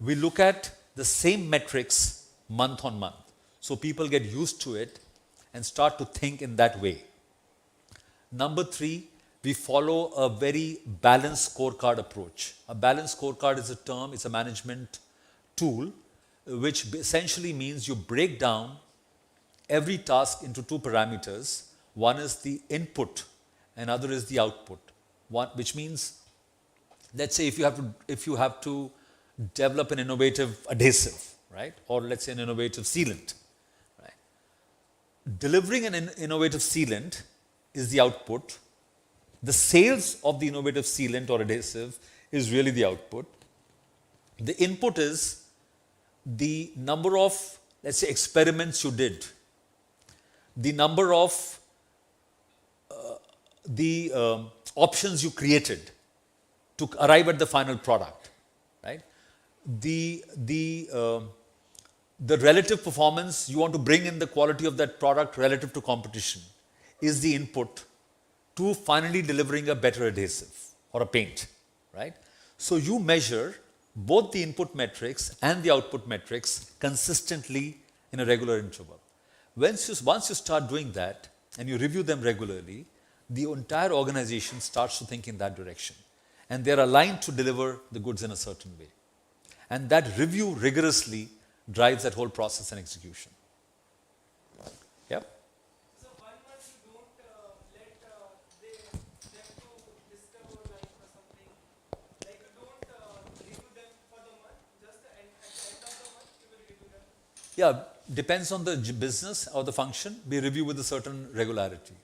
we look at the same metrics month on month. So people get used to it and start to think in that way. Number three, we follow a very balanced scorecard approach. A balanced scorecard is a term, it's a management tool, which essentially means you break down every task into two parameters. One is the input, and other is the output. Which means, let's say if you have to develop an innovative adhesive, right? Or let's say an innovative sealant, right? Delivering an innovative sealant is the output. The sales of the innovative sealant or adhesive is really the output. The input is the number of, let's say, experiments you did, the number of options you created to arrive at the final product, right? The relative performance you want to bring in the quality of that product relative to competition is the input to finally delivering a better adhesive or a paint, right? So you measure both the input metrics and the output metrics consistently in a regular interval. Once you start doing that and you review them regularly, the entire organization starts to think in that direction. And they're aligned to deliver the goods in a certain way. And that review rigorously drives that whole process and execution. Yep. So why not you don't let them to discover like Yeah, depends on the business or the function. We review with a certain regularity.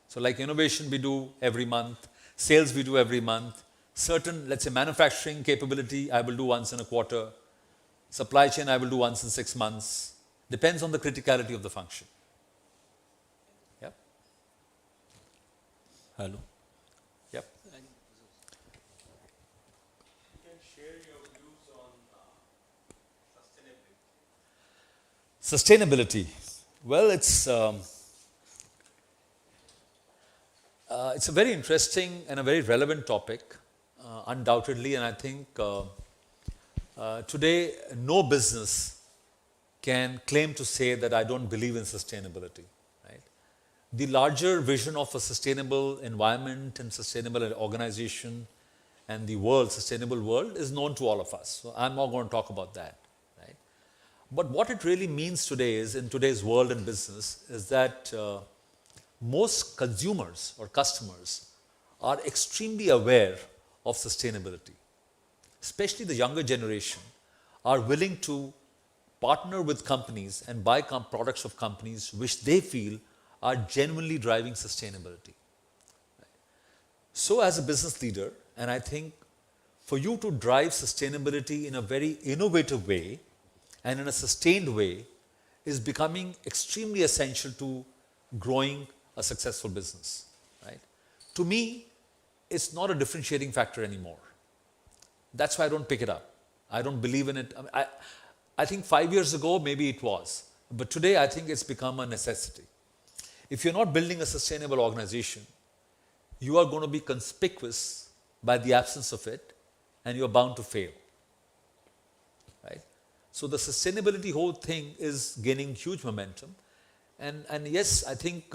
So like innovation we do every month, sales we do every month, certain, let's say manufacturing capability I will do once in a quarter, supply chain I will do once in 6 months. Depends on the criticality of the function. Yep. Hello. Yep. You can share your views on Sustainability. sustainability. Well, it's a very interesting and a very relevant topic, undoubtedly, and I think today no business can claim to say that I don't believe in sustainability. Right? The larger vision of a sustainable environment and sustainable organization and the world, sustainable world, is known to all of us. So I'm not going to talk about that. Right? But what it really means today is, in today's world and business, is that most consumers or customers are extremely aware of sustainability. Especially the younger generation are willing to partner with companies and buy products of companies which they feel are genuinely driving sustainability. So as a business leader, and I think for you to drive sustainability in a very innovative way and in a sustained way is becoming extremely essential to growing a successful business. Right? To me, it's not a differentiating factor anymore. That's why I don't pick it up. I don't believe in it. I think 5 years ago, maybe it was. But today, I think it's become a necessity. If you're not building a sustainable organization, you are going to be conspicuous by the absence of it, and you're bound to fail. Right? So the sustainability whole thing is gaining huge momentum. And yes, I think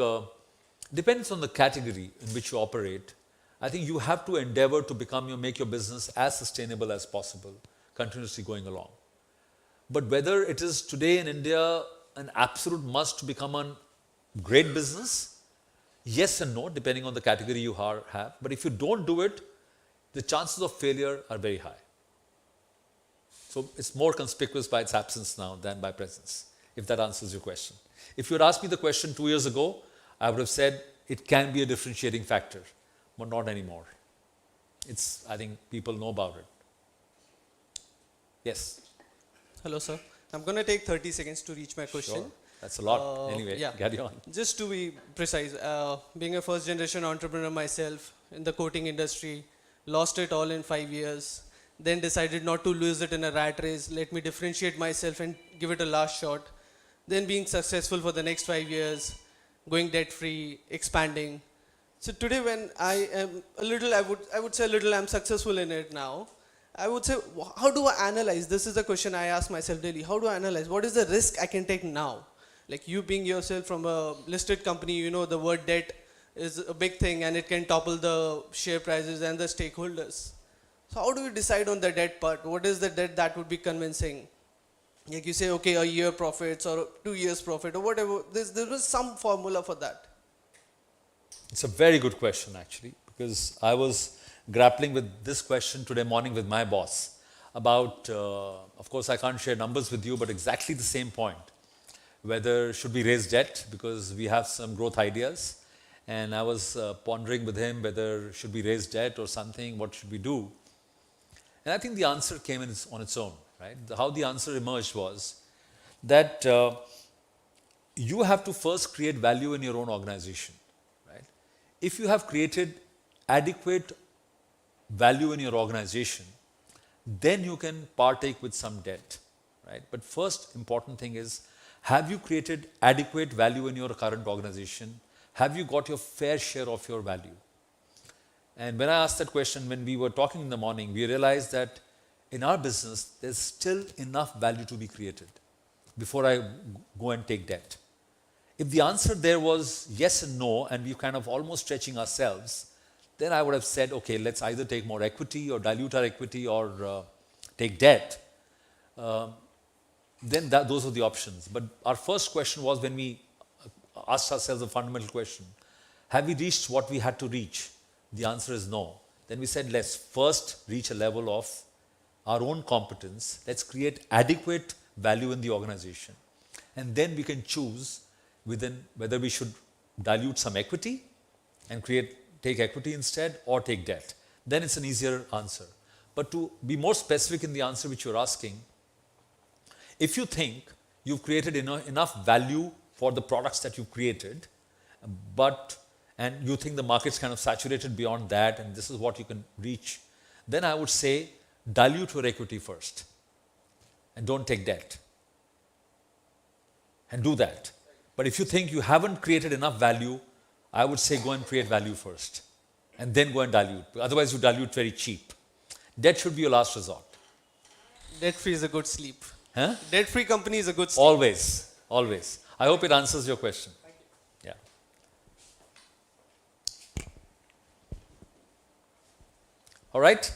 depends on the category in which you operate. I think you have to endeavor to make your business as sustainable as possible, continuously going along. But whether it is today in India an absolute must to become a great business, yes and no, depending on the category you have. But if you don't do it, the chances of failure are very high. So it's more conspicuous by its absence now than by presence, if that answers your question. If you had asked me the question 2 years ago, I would have said it can be a differentiating factor, but not anymore. I think people know about it. Yes. Hello, sir. I'm going to take 30 seconds to reach my question. Sure. That's a lot. Anyway, yeah. Carry on. Just to be precise, being a first generation entrepreneur myself in the coating industry, lost it all in 5 years, then decided not to lose it in a rat race, let me differentiate myself and give it a last shot, then being successful for the next 5 years, going debt free, expanding. So today when I am a little, I would say a little, I'm successful in it now. I would say, how do I analyze? This is the question I ask myself daily. How do I analyze? What is the risk I can take now? Like you being yourself from a listed company, you know the word debt is a big thing and it can topple the share prices and the stakeholders. So how do you decide on the debt part? What is the debt that would be convincing? Like you say, okay, a year profits or 2 years profit or whatever. There was some formula for that. It's a very good question actually, because I was grappling with this question today morning with my boss about, of course I can't share numbers with you, but exactly the same point. Whether should we raise debt because we have some growth ideas, and I was pondering with him whether should we raise debt or something, what should we do? And I think the answer came on its own, right? How the answer emerged was that you have to first create value in your own organization, right? If you have created adequate value in your organization, then you can partake with some debt, right? But first important thing is, have you created adequate value in your current organization? Have you got your fair share of your value? And when I asked that question, when we were talking in the morning, we realized that in our business, there's still enough value to be created before I go and take debt. If the answer there was yes and no, and we're kind of almost stretching ourselves, then I would have said, okay, let's either take more equity or dilute our equity or take debt. Then those were the options. But our first question was when we asked ourselves a fundamental question, have we reached what we had to reach? The answer is no. Then we said, let's first reach a level of our own competence. Let's create adequate value in the organization. and then we can choose within whether we should dilute some equity and take equity instead or take debt. Then it's an easier answer. But to be more specific in the answer which you're asking, if you think you've created enough value for the products that you've created, and you think the market's kind of saturated beyond that and this is what you can reach, then I would say dilute your equity first and don't take debt. And do that. But if you think you haven't created enough value, I would say go and create value first and then go and dilute. Otherwise you dilute very cheap. Debt should be your last resort. Debt-free is a good sleep. Huh? Debt-free company is a good sleep. Always, always. I hope it answers your question. Thank you. Yeah. All right.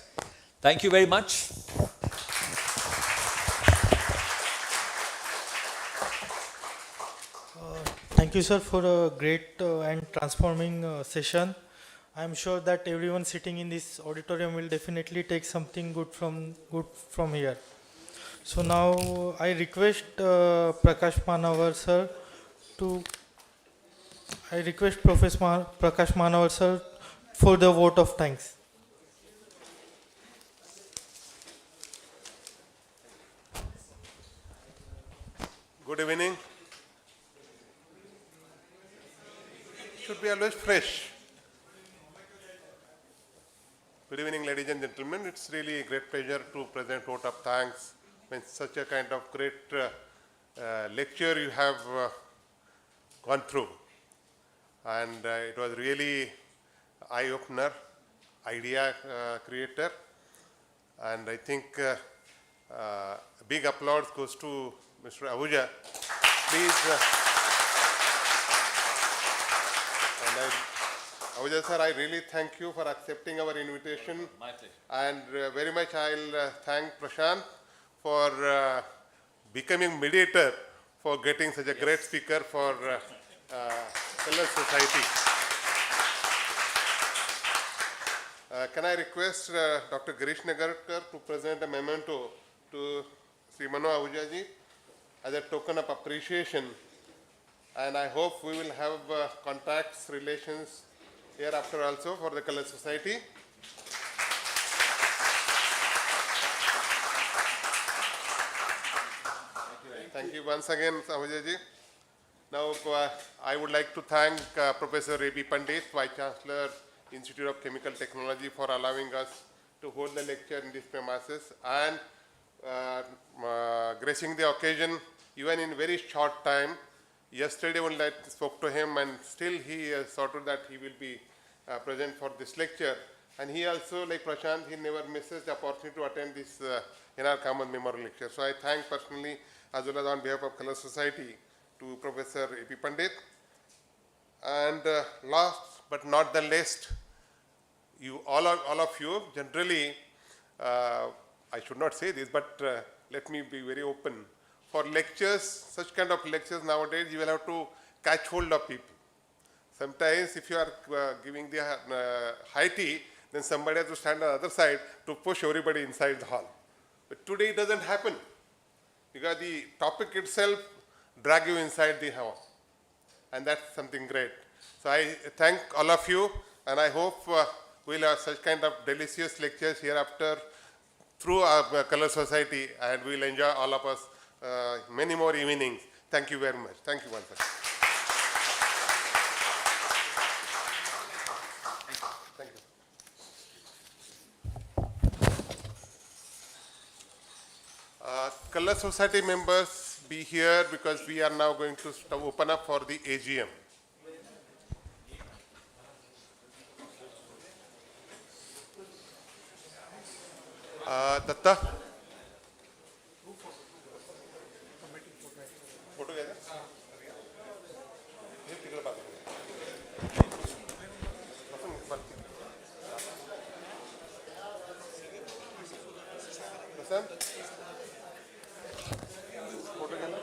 Thank you very much. Thank you, sir, for a great and transforming session. I am sure that everyone sitting in this auditorium will definitely take something good from here. So now I request Prakash Mahanwar sir Professor Prakash Mahanwar sir for the vote of thanks. Good evening. Should be always fresh. Good evening, ladies and gentlemen. It's really a great pleasure to present vote of thanks when such a kind of great lecture you have gone through. And it was really eye-opener, idea creator. And I think a big applause goes to Mr. Ahuja. Please. Ahuja sir, I really thank you for accepting our invitation. My pleasure. And very much I'll thank Prashant for becoming mediator for getting such a great speaker for Color Society. Can I request Dr. Girish Nagarkar to present a memento to Sri Manu Ahuja ji as a token of appreciation. And I hope we will have contacts, relations hereafter also for the Color Society. Thank you once again, Ahuja ji. Now, I would like to thank Professor A.B. Pandit, Vice Chancellor, Institute of Chemical Technology, for allowing us to hold the lecture in these premises and gracing the occasion even in very short time. Yesterday only I spoke to him and still he sorted that he will be present for this lecture. And he also, like Prashant, he never misses the opportunity to attend this NR Kamath Memorial Lecture. So I thank personally as well as on behalf of Color Society to Professor A.P. Pandit. And last but not the least, you all of you, generally, I should not say this, but let me be very open. For lectures, such kind of lectures nowadays, you will have to catch hold of people. Sometimes if you are giving the high tea, then somebody has to stand on the other side to push everybody inside the hall. But today it doesn't happen because the topic itself drag you inside the hall. And that's something great. So I thank all of you and I hope we'll have such kind of delicious lectures hereafter through our Color Society and we'll enjoy all of us many more evenings. Thank you very much. Thank you once again. Thank you. Color Society members, be here because we are now going to open up for the AGM. Datta. Photo gather. Photo gather.